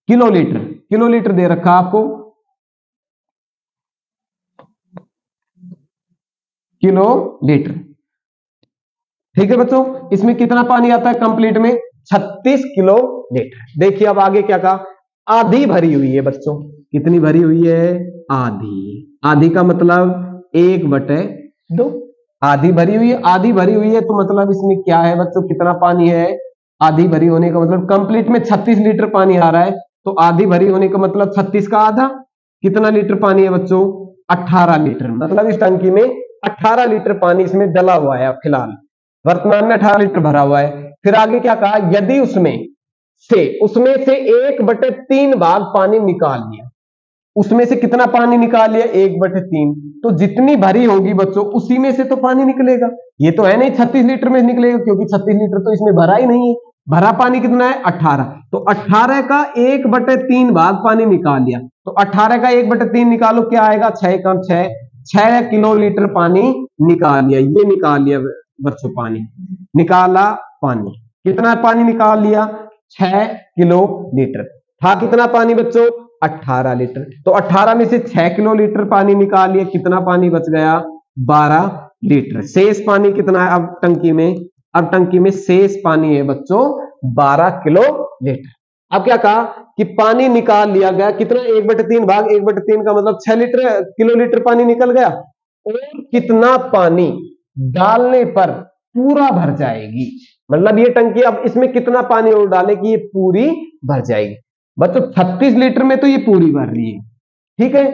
किलोलीटर, किलोलीटर दे रखा आपको, किलोलीटर। ठीक है बच्चों, इसमें कितना पानी आता है कंप्लीट में, 36 किलो लीटर। देखिए अब आगे क्या कहा, आधी भरी हुई है बच्चों। कितनी भरी हुई है, आधी। आधी का मतलब 1/2। आधी भरी हुई है, आधी भरी हुई है, तो मतलब इसमें क्या है बच्चों, कितना पानी है, आधी भरी होने का मतलब कंप्लीट में 36 लीटर पानी आ रहा है, तो आधी भरी होने का मतलब 36 का आधा कितना लीटर पानी है बच्चों? 18 लीटर। मतलब इस टंकी में 18 लीटर पानी इसमें डला हुआ है। फिलहाल वर्तमान में 18 लीटर भरा हुआ है। फिर आगे क्या कहा? यदि उसमें से 1/3 भाग पानी निकाल लिया। उसमें से कितना पानी निकाल लिया? 1/3। तो जितनी भरी होगी बच्चों उसी में से तो पानी निकलेगा। ये तो है नहीं 36 लीटर में निकलेगा, क्योंकि 36 लीटर तो इसमें भरा ही नहीं है। भरा पानी कितना है? 18। तो 18 का 1/3 भाग पानी निकाल लिया। तो 18 का 1/3 निकालो, क्या आएगा? 6 कम 6, 6 किलो लीटर पानी निकाल लिया। ये निकाल लिया बच्चों, पानी निकाला। पानी कितना पानी निकाल लिया? 6 किलो लीटर। था कितना पानी बच्चों? 18 लीटर। तो 18 में से 6 किलो लीटर पानी निकाल लिया। कितना पानी बच गया? 12 लीटर। शेष पानी कितना है अब टंकी में? अब टंकी में शेष पानी है बच्चों 12 किलो लीटर। अब क्या कहा कि पानी निकाल लिया गया कितना? 1/3 भाग 1/3 का मतलब 6 किलो लीटर पानी निकल गया। और कितना पानी डालने पर पूरा भर जाएगी? मतलब ये टंकी अब इसमें कितना पानी और डाले कि ये पूरी भर जाएगी? बच्चों 36 लीटर में तो ये पूरी भर रही है, ठीक है।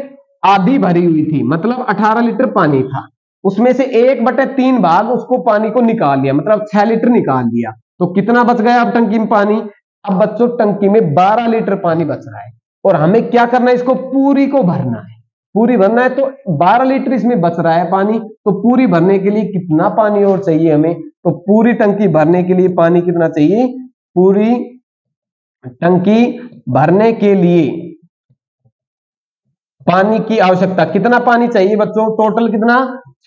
आधी भरी हुई थी, मतलब 18 लीटर पानी था, उसमें से 1/3 भाग उसको पानी को निकाल लिया, मतलब 6 लीटर निकाल लिया। तो कितना बच गया अब टंकी में पानी? अब बच्चों टंकी में 12 लीटर पानी बच रहा है और हमें क्या करना है? इसको पूरी को भरना है। पूरी भरना है तो 12 लीटर इसमें बच रहा है पानी। तो पूरी भरने के लिए कितना पानी और चाहिए हमें? तो पूरी टंकी भरने के लिए पानी कितना चाहिए? पूरी टंकी भरने के लिए पानी की आवश्यकता कितना पानी चाहिए बच्चों? टोटल कितना?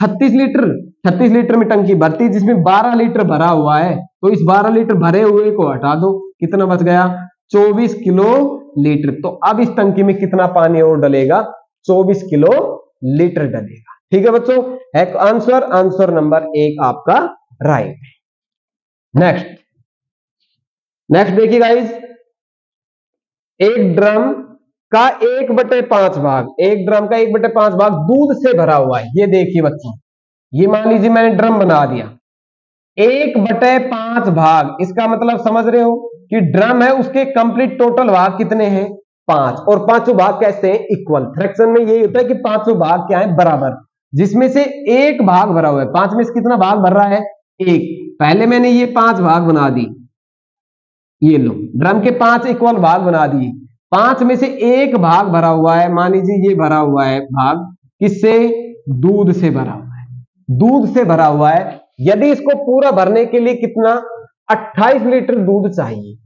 36 लीटर। 36 लीटर में टंकी भरती है, जिसमें 12 लीटर भरा हुआ है। तो इस 12 लीटर भरे हुए को हटा दो, कितना बच गया? 24 किलो लीटर। तो अब इस टंकी में कितना पानी और डलेगा? 24 किलो लीटर डलेगा। ठीक है बच्चों, एक आंसर नंबर 1 आपका राइट है। नेक्स्ट देखिए गाइस, एक ड्रम का 1/5 भाग, एक ड्रम का 1/5 भाग दूध से भरा हुआ है। ये देखिए बच्चों, ये मान लीजिए मैंने ड्रम बना दिया, 1/5 भाग, इसका मतलब समझ रहे हो कि ड्रम है, उसके कंप्लीट टोटल भाग कितने हैं? 5। और पांचों भाग कैसे हैं? इक्वल। फ्रैक्शन में यही होता है कि पांचों भाग क्या है? बराबर। जिसमें से एक भाग भरा हुआ है, 5 में से कितना भाग भर रहा है? 1। पहले मैंने ये 5 भाग बना दी, ये लो ड्रम के 5 इक्वल भाग बना दिए। 5 में से एक भाग भरा हुआ है, मान लीजिए ये भरा हुआ है भाग, किससे? दूध से भरा हुआ है, दूध से भरा हुआ है। यदि इसको पूरा भरने के लिए कितना? 28 लीटर दूध चाहिए।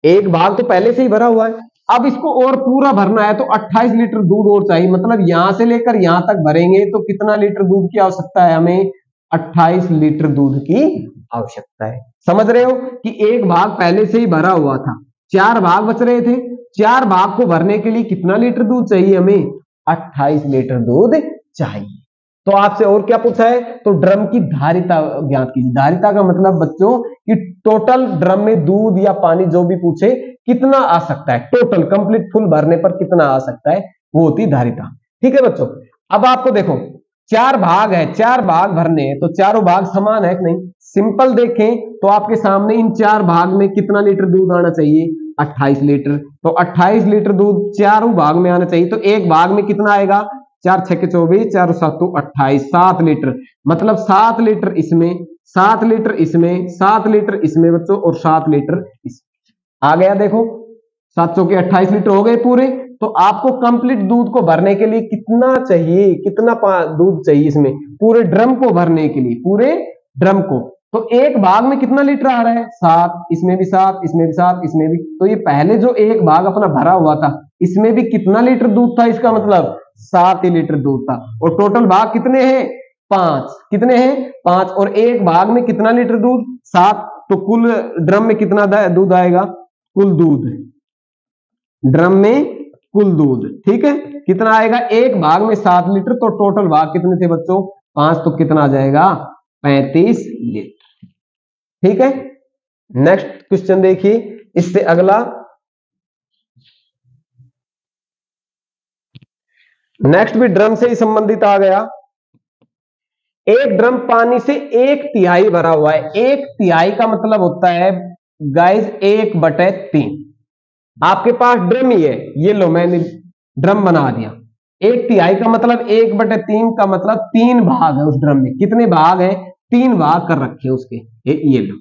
एक भाग तो पहले से ही भरा हुआ है, अब इसको और पूरा भरना है तो 28 लीटर दूध और चाहिए। मतलब यहां से लेकर यहां तक भरेंगे तो कितना लीटर दूध की आवश्यकता है हमें? 28 लीटर दूध की आवश्यकता है। समझ रहे हो कि एक भाग पहले से ही भरा हुआ था, 4 भाग बच रहे थे, 4 भाग को भरने के लिए कितना लीटर दूध चाहिए हमें? 28 लीटर दूध चाहिए। तो आपसे और क्या पूछा है? तो ड्रम की धारिता ज्ञात कीजिए। धारिता का मतलब बच्चों कि टोटल ड्रम में दूध या पानी जो भी पूछे कितना आ सकता है, टोटल कंप्लीट फुल भरने पर कितना आ सकता है, वो होती धारिता। ठीक है बच्चों, अब आपको देखो 4 भाग है, 4 भाग भरने हैं, तो चारों भाग समान है कि नहीं? सिंपल देखें तो आपके सामने इन 4 भाग में कितना लीटर दूध आना चाहिए? 28 लीटर। तो 28 लीटर दूध चारों भाग में आना चाहिए। तो एक भाग में कितना आएगा? 4 6 24, 4 7 28, 7 लीटर। मतलब 7 लीटर इसमें, 7 लीटर इसमें, 7 लीटर इसमें बच्चों, और 7 लीटर इसमें आ गया। देखो 7 के 28 लीटर हो गए पूरे। तो आपको कंप्लीट दूध को भरने के लिए कितना चाहिए? कितना दूध चाहिए इसमें पूरे ड्रम को भरने के लिए? पूरे ड्रम को तो एक भाग में कितना लीटर आ रहा है? 7। इसमें भी 7, इसमें भी 7, इसमें भी। तो ये पहले जो एक भाग अपना भरा हुआ था, इसमें भी कितना लीटर दूध था? इसका मतलब 7 ही लीटर दूध था। और टोटल भाग कितने हैं? 5। कितने हैं? 5। और एक भाग में कितना लीटर दूध? 7। तो कुल ड्रम में कितना दूध आएगा? कुल दूध ड्रम में, कुल दूध, ठीक है, कितना आएगा? एक भाग में 7 लीटर। तो टोटल भाग कितने थे बच्चों? 5। तो कितना आ जाएगा? 35 लीटर। ठीक है, नेक्स्ट क्वेश्चन देखिए, इससे अगला नेक्स्ट भी ड्रम से ही संबंधित आ गया। एक ड्रम पानी से 1/3 भरा हुआ है। 1/3 का मतलब होता है गाइस 1/3। आपके पास ड्रम ही है, ये लो मैंने ड्रम बना दिया। 1/3 का मतलब 1/3 का मतलब 3 भाग है उस ड्रम में। कितने भाग है? 3 भाग कर रखे उसके। ये लो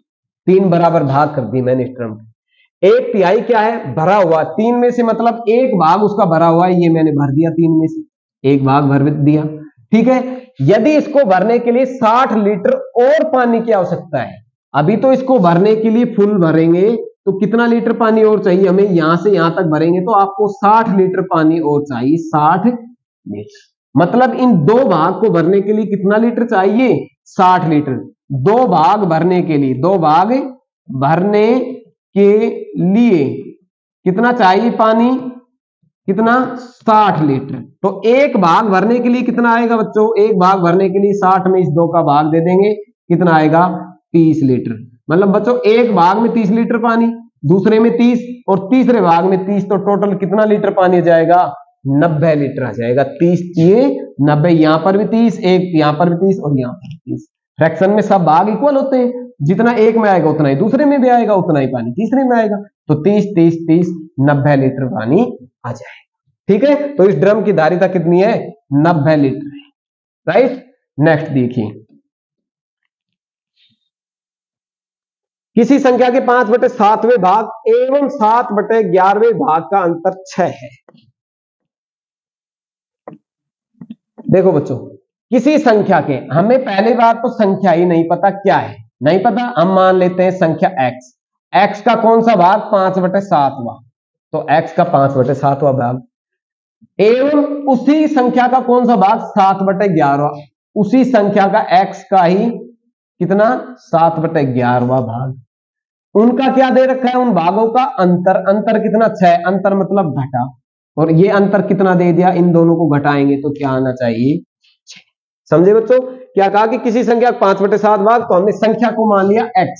3 बराबर भाग कर दिए मैंने इस ड्रम के। 1/3 क्या है? भरा हुआ। 3 में से मतलब एक भाग उसका भरा हुआ है, ये मैंने भर दिया। 3 में से एक भाग भर दिया। ठीक है। यदि इसको भरने के लिए 60 लीटर और पानी की आवश्यकता है, अभी तो इसको भरने के लिए फुल भरेंगे तो कितना लीटर पानी और चाहिए हमें? यहां से यहां तक भरेंगे तो आपको 60 लीटर पानी और चाहिए। 60 लीटर मतलब इन दो भाग को भरने के लिए कितना लीटर चाहिए? 60 लीटर। दो भाग भरने के लिए, दो भाग भरने के लिए कितना चाहिए पानी? कितना? 60 लीटर। तो एक भाग भरने के लिए कितना आएगा बच्चों? एक भाग भरने के लिए 60 में इस 2 का भाग दे देंगे, कितना आएगा? 30 लीटर। मतलब बच्चों एक भाग में 30 लीटर पानी, दूसरे में 30 और तीसरे भाग में 30, तो टोटल कितना लीटर पानी आ जाएगा? 90 लीटर आ जाएगा। 30 चाहिए 90, यहां पर भी 30, एक यहां पर भी 30 और यहां पर 30। फ्रैक्शन में सब भाग इक्वल होते हैं, जितना एक में आएगा उतना ही दूसरे में भी आएगा, उतना ही पानी तीसरे में आएगा। तो 30 30 30 90 लीटर पानी आ जाएगा। ठीक है। तो इस ड्रम की धारिता कितनी है? 90 लीटर है। राइट। नेक्स्ट देखिए, किसी संख्या के 5/7वें भाग एवं 7/11वें भाग का अंतर 6 है। देखो बच्चों, किसी संख्या के, हमें पहली बात तो संख्या ही नहीं पता क्या है, नहीं पता। हम मान लेते हैं संख्या x, x का कौन सा भाग? 5/7वां। तो x का 5/7वां भाग एवं उसी संख्या का कौन सा भाग? 7/11वां। उसी संख्या का x का ही कितना? 7/11वां भाग। उनका क्या दे रखा है? उन भागों का अंतर। अंतर कितना? 6। अंतर मतलब घटा, और ये अंतर कितना दे दिया? इन दोनों को घटाएंगे तो क्या आना चाहिए? 6। समझे बच्चों? क्या कहा कि किसी संख्या का 5/7 भाग, तो हमने संख्या को मान लिया x,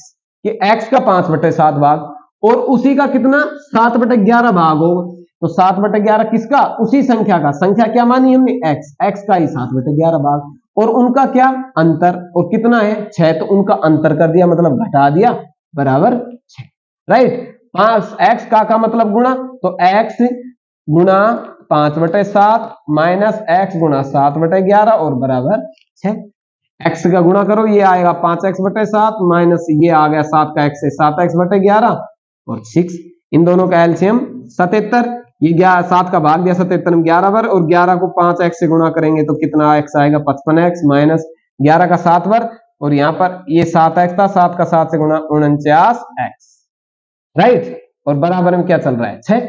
कि x का 5/7 भाग और उसी का कितना? 7/11 भाग हो। तो 7/11 किसका? उसी संख्या का। संख्या क्या मानी हमने? x, x का ही 7/11 भाग, और उनका क्या? अंतर। और कितना है? 6। तो उनका अंतर कर दिया, मतलब घटा दिया, बराबर 6। राइट। 5x का मतलब गुणा, तो x गुणा 5/7 माइनस x गुणा 7/11 और बराबर 6। x का गुणा करो, ये आएगा 5x/7 माइनस ये आ गया 7 का x से 7x/11 और 6। इन दोनों का एलसीएम 77। ये 7 का भाग दिया 77 में 11 बार, और 11 को 5x से गुणा करेंगे तो कितना x आएगा? 55x माइनस 11 का 7 बार, और यहां पर ये 7x था, 7 का 7 से गुणा 49x। राइट। और बराबर में क्या चल रहा है? 6।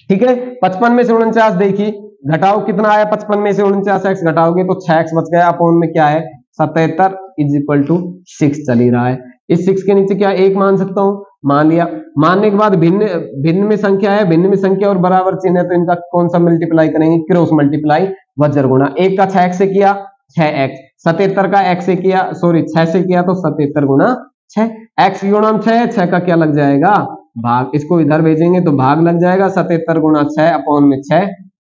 ठीक है। 55 में से 49 देखिए, घटाओ कितना आया? 55 में से 49x घटाओगे तो 6x बच गया। अपोन में क्या है? 77 इज इक्वल टू 6 चल ही रहा है। इस 6 के नीचे क्या एक मान सकता हूं? मान लिया। मानने के बाद भिन्न भिन्न में संख्या है, भिन्न में संख्या और बराबर चिन्ह है, तो इनका कौन सा मल्टीप्लाई करेंगे? क्रॉस मल्टीप्लाई, वज्र गुणा। एक का 6x से किया 6x, 77 का x से किया, सॉरी 6 से किया तो 77 गुणा 6। x की गुणा 6 का क्या लग जाएगा? भाग। इसको इधर भेजेंगे तो भाग लग जाएगा। 77 गुणा 6 अपॉन में 6,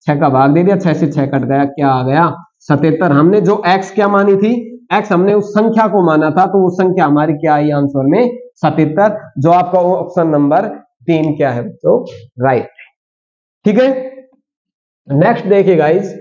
6 का भाग दे दिया, 6 से 6 कट गया, क्या आ गया? 77। हमने जो x क्या मानी थी? x हमने उस संख्या को माना था, तो वो संख्या हमारी क्या आई आंसर में? 77, जो आपका ऑप्शन नंबर 3 क्या है बच्चों? राइट। ठीक है। नेक्स्ट देखिए गाइस,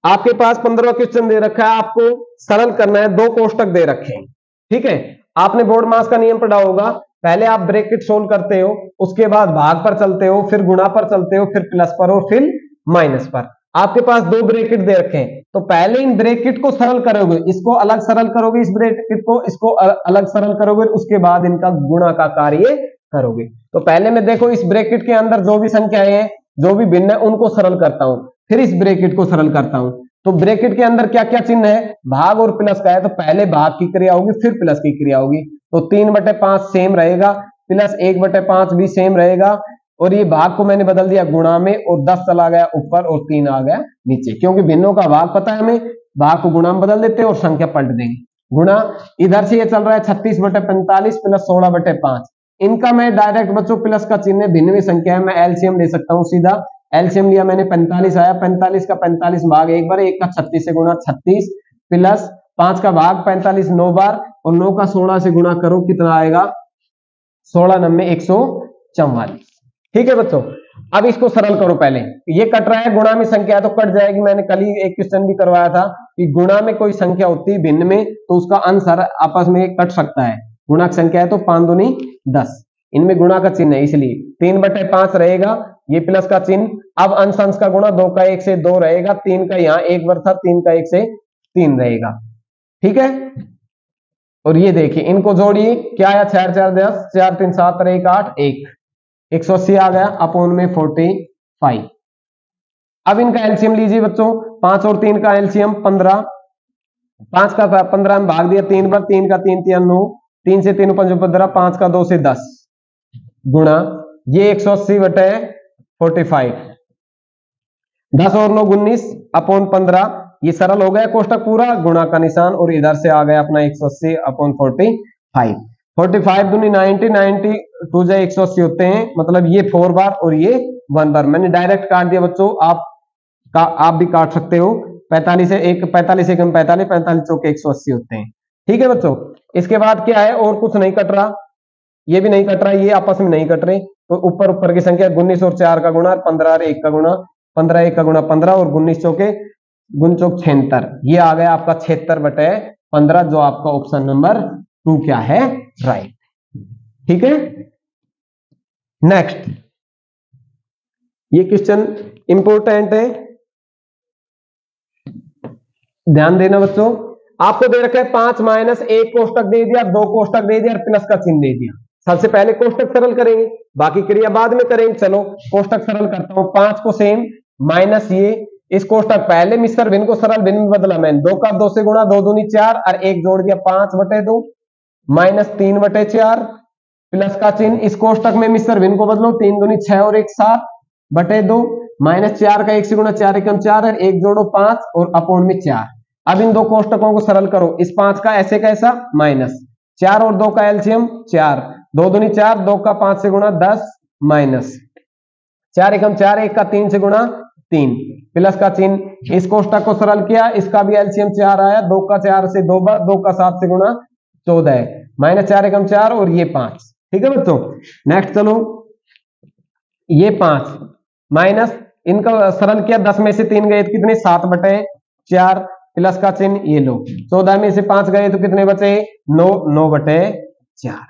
आपके पास 15वां क्वेश्चन दे रखा है, आपको सरल करना है। 2 कोष्टक दे रखे हैं। ठीक है। आपने बोर्ड मास का नियम पढ़ा होगा। पहले आप ब्रैकेट सोल्व करते हो, उसके बाद भाग पर चलते हो, फिर गुणा पर चलते हो, फिर प्लस पर और फिर माइनस पर। आपके पास 2 ब्रैकेट दे रखे हैं, तो पहले इन ब्रैकेट को सरल करोगे, इसको अलग सरल करोगे, इस ब्रैकेट को इसको अलग सरल करोगे, उसके बाद इनका गुणा का कार्य करोगे। तो पहले मैं देखो इस ब्रैकेट के अंदर जो भी संख्याएं हैं, जो भी भिन्न है, उनको सरल करता हूं, फिर इस ब्रैकेट को सरल करता हूं। तो ब्रैकेट के अंदर क्या क्या चिन्ह है? भाग और प्लस का है, तो पहले भाग की क्रिया होगी, फिर प्लस की क्रिया होगी। तो 3/5 सेम रहेगा, प्लस 1/5 भी सेम रहेगा, और ये भाग को मैंने बदल दिया गुणा में, और 10 चला गया ऊपर और 3 आ गया नीचे, क्योंकि भिन्नों का भाग पता है हमें, भाग को गुणा में बदल देते हैं और संख्या पलट देंगे। गुणा इधर से ये चल रहा है 36/45 प्लस 16/5। इनका मैं डायरेक्ट बच्चों प्लस का चिन्ह भिन्न में संख्या है, मैं एलसीएम ले सकता हूं सीधा। एलसीएम लिया मैंने 45 आया, 45 का 45 भाग एक बार, 1 का 36 से गुणा 36 प्लस 5 का भाग 45 9 बार, और 9 का 16 से गुणा करो, कितना आएगा? 16 9 100 44। ठीक है बच्चों, अब इसको सरल करो। पहले ये कट रहा है, गुणा में संख्या है तो कट जाएगी। मैंने कल ही एक क्वेश्चन भी करवाया था कि गुणा में कोई संख्या होती है भिन्न में तो उसका अंश आपस में कट सकता है। गुणा की संख्या है तो 5 दूनी 10, इनमें गुणा का चिन्ह है इसलिए 3/5 रहेगा, ये प्लस का चिन्ह। अब अंश अंश का गुणा, 2 का 1 से 2 रहेगा, 3 का यहाँ 1 वर्ग था, 3 का 1 से 3 रहेगा। ठीक है, और ये देखिए इनको जोड़िए, क्या आया, 4 4 10, 4 3 7 और 1 8, 180 आ गया अपोन में 45। अब इनका एलसीएम लीजिए बच्चों, 5 और 3 का एलसीएम 15, 5 का 15 में भाग दिया 3 बार, 3 का 3 3 9, 3 से 3 5 15, 5 का 2 से 10 गुणा ये 180/45, 10 और 9 19 अपोन 15। ये सरल हो गया कोष्टक पूरा, गुणा का निशान, और इधर से आ गया अपना 180/45। 45 दूनी 90, 90 2 जा 180 होते हैं, मतलब ये 4 बार और ये 1 बार। मैंने डायरेक्ट काट दिया बच्चों, आप भी काट सकते हो। 45 से 1, 45 1 45, 45 चौके 180 होते हैं। ठीक है बच्चों, इसके बाद क्या है, और कुछ नहीं कट रहा, ये भी नहीं कट रहा, ये आपस में नहीं कट रहे, तो ऊपर की संख्या 19 और 4 का गुणा, 15 और 1 का गुणा, 15 1 का गुणा 15 और 19 चौके 76, ये आ गया आपका 76/15, जो आपका ऑप्शन नंबर 2 क्या है, राइट। ठीक है, नेक्स्ट, ये क्वेश्चन इंपोर्टेंट है, ध्यान देना बच्चों। आपको दे रखा है 5 - 1 कोष्टक दे दिया, 2 कोष्टक दे दिया और प्लस का चिन्ह दे दिया। सबसे पहले कोष्टक सरल करेंगे, बाकी क्रिया बाद में करेंगे। चलो कोष्टक सरल करता हूं, 5 को सेम माइनस ये, इस कोष्टक पहले मिश्र भिन्न को सरल भिन्न में बदला मैंने, 2 का 2 से गुणा, 2 दूनी 4 और 1 जोड़ दिया 5/2 माइनस 3/4 प्लस का चिन्ह। इस कोष्टक में मिश्र भिन्न को बदलो, 3 दूनी 6 और 1 7/2 माइनस 4 का 1 से गुणा, 4 1 4 और 1 जोड़ो 5 और अपोन में 4। अब इन दो कोष्टकों को सरल करो, इस 5 का ऐसे कैसा माइनस 4 और 2 का एलसीएम 4, 2 दूनी 4, 2 का 5 से गुणा 10 माइनस 4 1 4, 1 का 3 से गुणा 3 प्लस का चिन्ह। इस कोष्टक को सरल किया, इसका भी एलसीएम 4 आया, 2 का 4 से 2 बार, 2 का 7 से गुणा 14 माइनस 4 1 4 और ये 5। ठीक है बच्चों, नेक्स्ट चलो, ये 5 माइनस, इनका सरल किया, 10 में से 3 गए तो कितने, 7/4 प्लस का चिन्ह, ये लो 14 में से 5 गए तो कितने बचे, 9 9/4।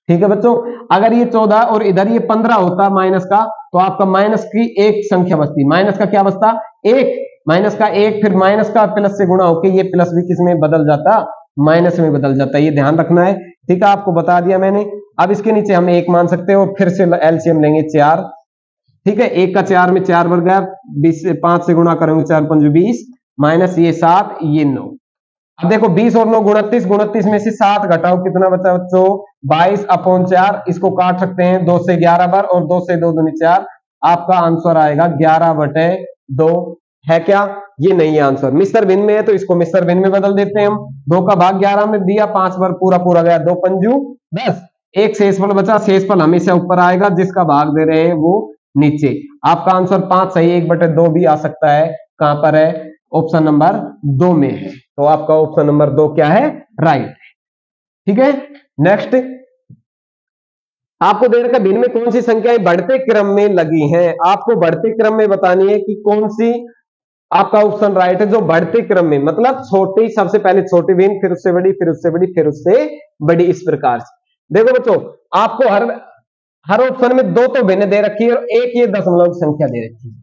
ठीक है बच्चों, अगर ये 14 और इधर ये 15 होता माइनस का, तो आपका माइनस की एक संख्या बचती, माइनस का क्या बचता, 1, माइनस का 1, फिर माइनस का प्लस से गुणा होके ये प्लस भी किस में बदल जाता, माइनस में बदल जाता है, ये ध्यान रखना है। ठीक है, आपको बता दिया मैंने। अब इसके नीचे हम 1 मान सकते हैं और फिर से एलसीएम लेंगे 4। ठीक है, 1 का 4 में 4 वर्ग गया, 20 से 5 से गुणा करेंगे, 4 5 20 माइनस ये 7 ये 9। अब देखो 20 और 9 29, 29 में से 7 घटाओ, कितना बचा बच्चों, 22/4। इसको काट सकते हैं 2 से 11 बार और 2 से 2 दूनी 4, आपका आंसर आएगा 11/2 है क्या, ये नहीं है आंसर। मिश्र भिन्न में है तो इसको मिश्र भिन्न में बदल देते हैं हम, 2 का भाग 11 में दिया, 5 बार पूरा गया, 2 पंजू 10, एक शेषफल बचा, शेषफल हमेशा ऊपर आएगा, जिसका भाग दे रहे हैं वो नीचे। आपका आंसर 5 सही, 1/2 भी आ सकता है, कहां पर है, ऑप्शन नंबर 2 में है, तो आपका ऑप्शन नंबर 2 क्या है, राइट। ठीक है, नेक्स्ट, आपको दे रखा भिन्न में कौन सी संख्याएं बढ़ते क्रम में लगी हैं, आपको बढ़ते क्रम में बतानी है कि कौन सी आपका ऑप्शन राइट है जो बढ़ते क्रम में, मतलब छोटी, सबसे पहले छोटी भिन्न, फिर उससे बड़ी, फिर उससे बड़ी, फिर उससे बड़ी, इस प्रकार से। देखो बच्चों, आपको हर ऑप्शन में 2 तो भिन्न दे रखी है और एक ये दशमलव संख्या दे रखी है।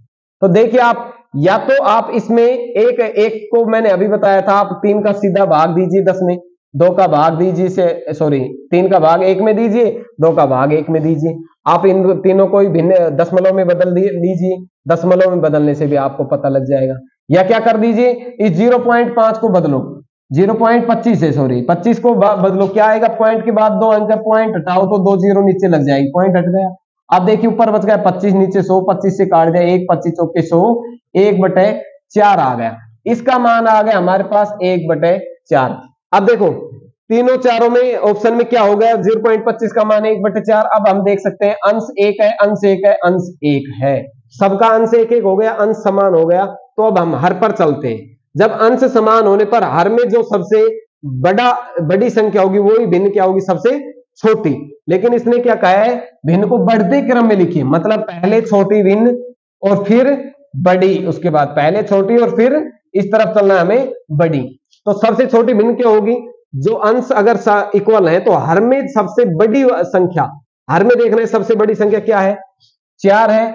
तो देखिए आप, या तो आप इसमें एक को मैंने अभी बताया था, आप 3 का सीधा भाग दीजिए 10 में, 2 का भाग दीजिए से, सॉरी 3 का भाग 1 में दीजिए, 2 का भाग 1 में दीजिए। आप इन तीनों को भिन्न दशमलव में बदल लीजिए, दशमलव में बदलने से भी आपको पता लग जाएगा। या क्या कर दीजिए, इस 0.5 को बदलो, 0.25 से, सॉरी 25 को बदलो, क्या आएगा, पॉइंट के बाद 2 अंक, पॉइंट हटाओ तो 2 0 नीचे लग जाएगी, पॉइंट हट गया। अब देखिए ऊपर बच गया 25, नीचे 100, 25 से काट दिया 1, 25 चौके 100, 1/4 आ गया, इसका मान आ गया हमारे पास 1/4। अब देखो तीनों चारों में ऑप्शन में क्या हो गया, 0.25 का मान 1/4। अब हम देख सकते हैं अंश 1 है, अंश 1 है, अंश 1 है, सबका अंश 1 1 हो गया, अंश समान हो गया। तो अब हम हर पर चलते हैं, जब अंश समान होने पर हर में जो सबसे बड़ी संख्या होगी वही भिन्न क्या होगी, सबसे छोटी, लेकिन इसने क्या कहा है, भिन्न को बढ़ते क्रम में लिखिए, मतलब पहले छोटी भिन्न और फिर बड़ी, उसके बाद पहले छोटी और फिर इस तरफ चलना है हमें बड़ी। तो सबसे छोटी भिन्न क्या होगी, जो अंश अगर इक्वल है तो हर में सबसे बड़ी संख्या, हर में देखना है सबसे बड़ी संख्या क्या है, 4 है,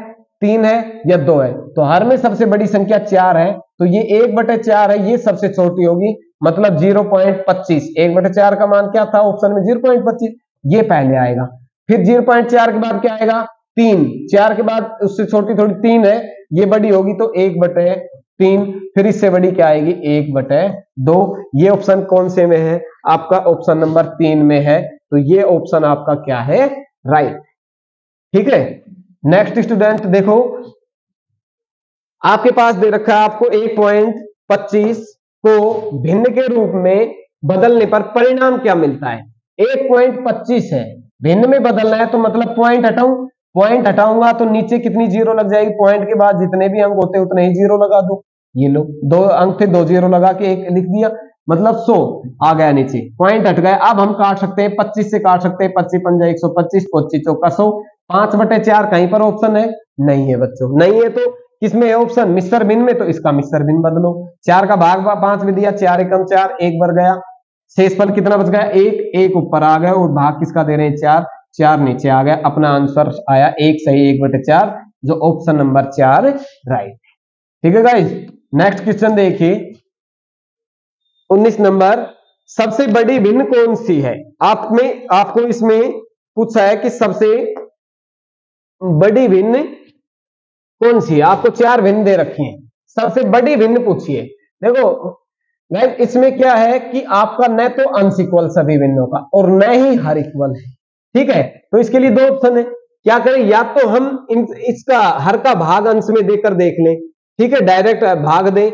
3 है या 2 है। तो हर में सबसे बड़ी संख्या 4 है, तो ये 1/4 है, ये सबसे छोटी होगी, मतलब 0.25। 1/4 का मान क्या था ऑप्शन में, 0.25, ये पहले आएगा। फिर 0.4 के बाद क्या आएगा, 3, 4 के बाद उससे छोटी थोड़ी 3 है, ये बड़ी होगी तो 1/3, फिर इससे बड़ी क्या आएगी 1/2। ये ऑप्शन कौन से में है, आपका ऑप्शन नंबर 3 में है, तो ये ऑप्शन आपका क्या है, राइट। ठीक है, नेक्स्ट स्टूडेंट देखो, आपके पास दे रखा है आपको 1.25 को भिन्न के रूप में बदलने पर परिणाम क्या मिलता है। 1.25 है, भिन्न में बदलना है तो मतलब पॉइंट हटाऊं, पॉइंट हटाऊंगा तो नीचे कितनी जीरो लग जाएगी, पॉइंट के बाद जितने भी अंक होते उतने ही जीरो लगा दो। ये लो 2 अंक थे, 2 जीरो लगा के एक लिख दिया, मतलब 100 आ गया नीचे, पॉइंट हट गया। अब हम काट सकते हैं, 25 से काट सकते हैं, 25 पंजा 125, 25 चौका 100, 5/4 कहीं पर ऑप्शन है, नहीं है बच्चों, नहीं है तो किसमें है ऑप्शन, मिश्र भिन्न में, तो इसका मिश्र भिन्न बदलो। 4 का भाग 5 में दिया, 4 एकम 4, 1 बढ़ गया, शेषफल कितना बच गया 1, 1 ऊपर आ गया और भाग किसका दे रहे हैं 4, 4 नीचे आ गया, अपना आंसर आया 1 सही 1/4, जो ऑप्शन नंबर 4 राइट। ठीक है गाइस, नेक्स्ट क्वेश्चन देखिए 19 नंबर, सबसे बड़ी भिन्न कौन सी है। आपको इसमें पूछा है कि सबसे बड़ी भिन्न कौन सी है, आपको 4 भिन्न दे रखी हैं, सबसे बड़ी भिन्न पूछिए। देखो गाइस, इसमें क्या है कि आपका न तो अंश इक्वल सभी भिन्नों का और न ही हर इक्वल है। ठीक है, तो इसके लिए 2 ऑप्शन है, क्या करें, या तो हम इसका हर का भाग अंश में देकर देख लें, ठीक है, डायरेक्ट भाग दें,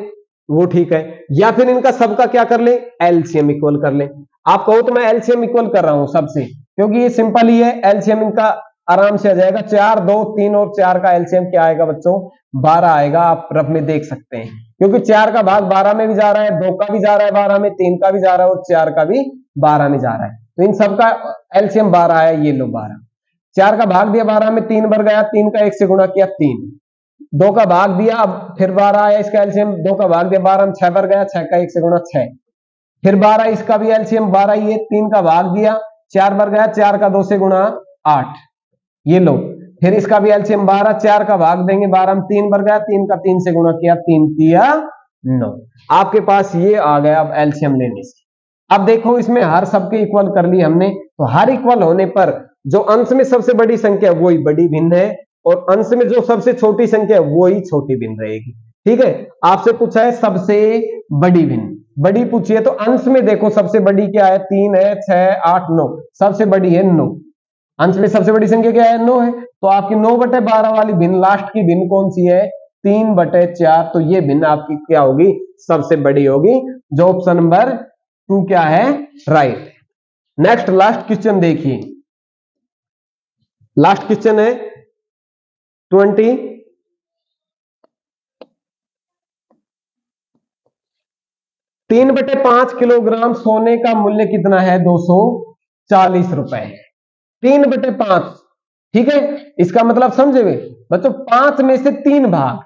वो ठीक है, या फिर इनका सबका क्या कर लें, एलसीएम इक्वल कर लें। आप कहो तो मैं एलसीएम इक्वल कर रहा हूं सबसे, क्योंकि ये सिंपल ही है, एलसीएम इनका आराम से आ जाएगा। 4, 2, 3 और 4 का एलसीएम क्या आएगा बच्चों, 12 आएगा, आप रफ में देख सकते हैं, क्योंकि 4 का भाग 12 में भी जा रहा है, 2 का भी जा रहा है 12 में, 3 का भी जा रहा है और 4 का भी 12 में जा रहा है, तो इन सबका एलसीएम 12 है, ये लो 12। 4 का भाग दिया 12 में, 3 बढ़ गया, 3 का 1 से गुणा किया 3, 2 का भाग दिया, अब फिर 12 आया, इसका एलसीएम 2 का भाग दिया 12 में, 6 बढ़ गया, 6 का 1 से गुणा 6, फिर 12, इसका भी एलसीएम 12 ही है, 3 का भाग दिया, 4 बढ़ गया, 4 का 2 से गुणा 8, ये लो, फिर इसका भी एलसीएम 12, 4 का भाग देंगे 12 में, 3 बढ़ गया, 3 का 3 से गुणा किया, 3 तिया 9, आपके पास ये आ गया अब एलसीएम लेने से। अब देखो इसमें हर सबके इक्वल कर ली हमने, तो हर इक्वल होने पर जो अंश में सबसे बड़ी संख्या है वही बड़ी भिन्न है और अंश में जो सबसे छोटी संख्या है वही छोटी भिन्न रहेगी। ठीक है, आपसे पूछा है सबसे बड़ी भिन्न, बड़ी पूछिए तो अंश में देखो सबसे बड़ी क्या है, 3 है, 6, 8, 9, सबसे बड़ी है 9, अंश में सबसे बड़ी संख्या क्या है 9 है, तो आपकी 9/12 वाली भिन्न, लास्ट की भिन्न कौन सी है, 3/4, तो ये भिन्न आपकी क्या होगी, सबसे बड़ी होगी, जो ऑप्शन नंबर 2 क्या है, राइट। नेक्स्ट लास्ट क्वेश्चन देखिए, लास्ट क्वेश्चन है 20, 3/5 किलोग्राम सोने का मूल्य कितना है, 240 रुपए, 3/5, ठीक है, इसका मतलब समझे बच्चों, 5 में से 3 भाग,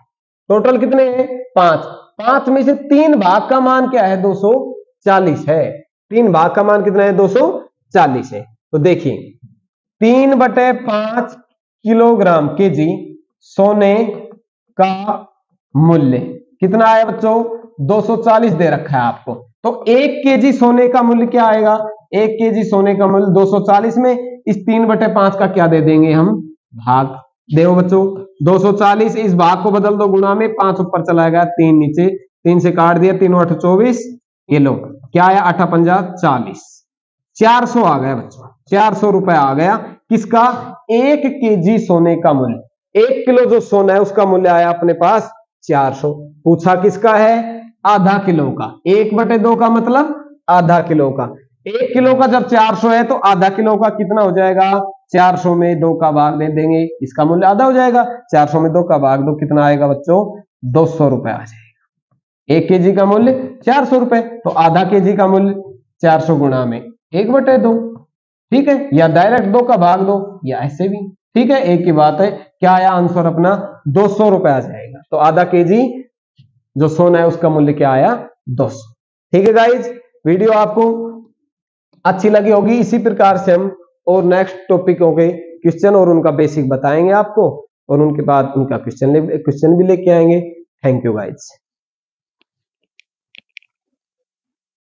टोटल कितने हैं 5, 5 में से 3 भाग का मान क्या है 240 है, 3 भाग का मान कितना है 240 है। तो देखिए 3/5 किलोग्राम केजी सोने का मूल्य कितना आया बच्चों, 240 दे रखा है आपको, तो 1 केजी सोने का मूल्य क्या आएगा, 1 केजी सोने का मूल्य 240 में इस 3/5 का क्या दे देंगे हम, भाग। देखो बच्चों 240, इस भाग को बदल दो गुणा में, 5 ऊपर चला गया, 3 नीचे, 3 से काट दिया, 3 8 24, ये लो क्या आया 8 5 40, 400 आ गया बच्चों, 400 रुपए आ गया, किसका, 1 केजी सोने का मूल्य, 1 किलो जो सोना है उसका मूल्य आया अपने पास 400। पूछा किसका है, आधा किलो का, 1/2 का मतलब आधा किलो का, 1 किलो का जब 400 है तो आधा किलो का कितना हो जाएगा, 400 में 2 का भाग दे देंगे, इसका मूल्य आधा हो जाएगा, 400 में 2 का भाग दो, कितना आएगा बच्चों, 200 रुपए आ जाएगा। 1 केजी का मूल्य 400 रुपए, तो आधा केजी का मूल्य 400 गुणा में 1/2, ठीक है, या डायरेक्ट 2 का भाग दो या ऐसे भी, ठीक है, एक ही बात है। क्या आया आंसर अपना 200 रुपए आ जाएगा। तो आधा केजी जो सोना है उसका मूल्य क्या आया 200। ठीक है गाइज, वीडियो आपको अच्छी लगी होगी। इसी प्रकार से हम और नेक्स्ट टॉपिकों के क्वेश्चन और उनका बेसिक बताएंगे आपको, और उनके बाद उनका क्वेश्चन भी लेके आएंगे। Thank you guys.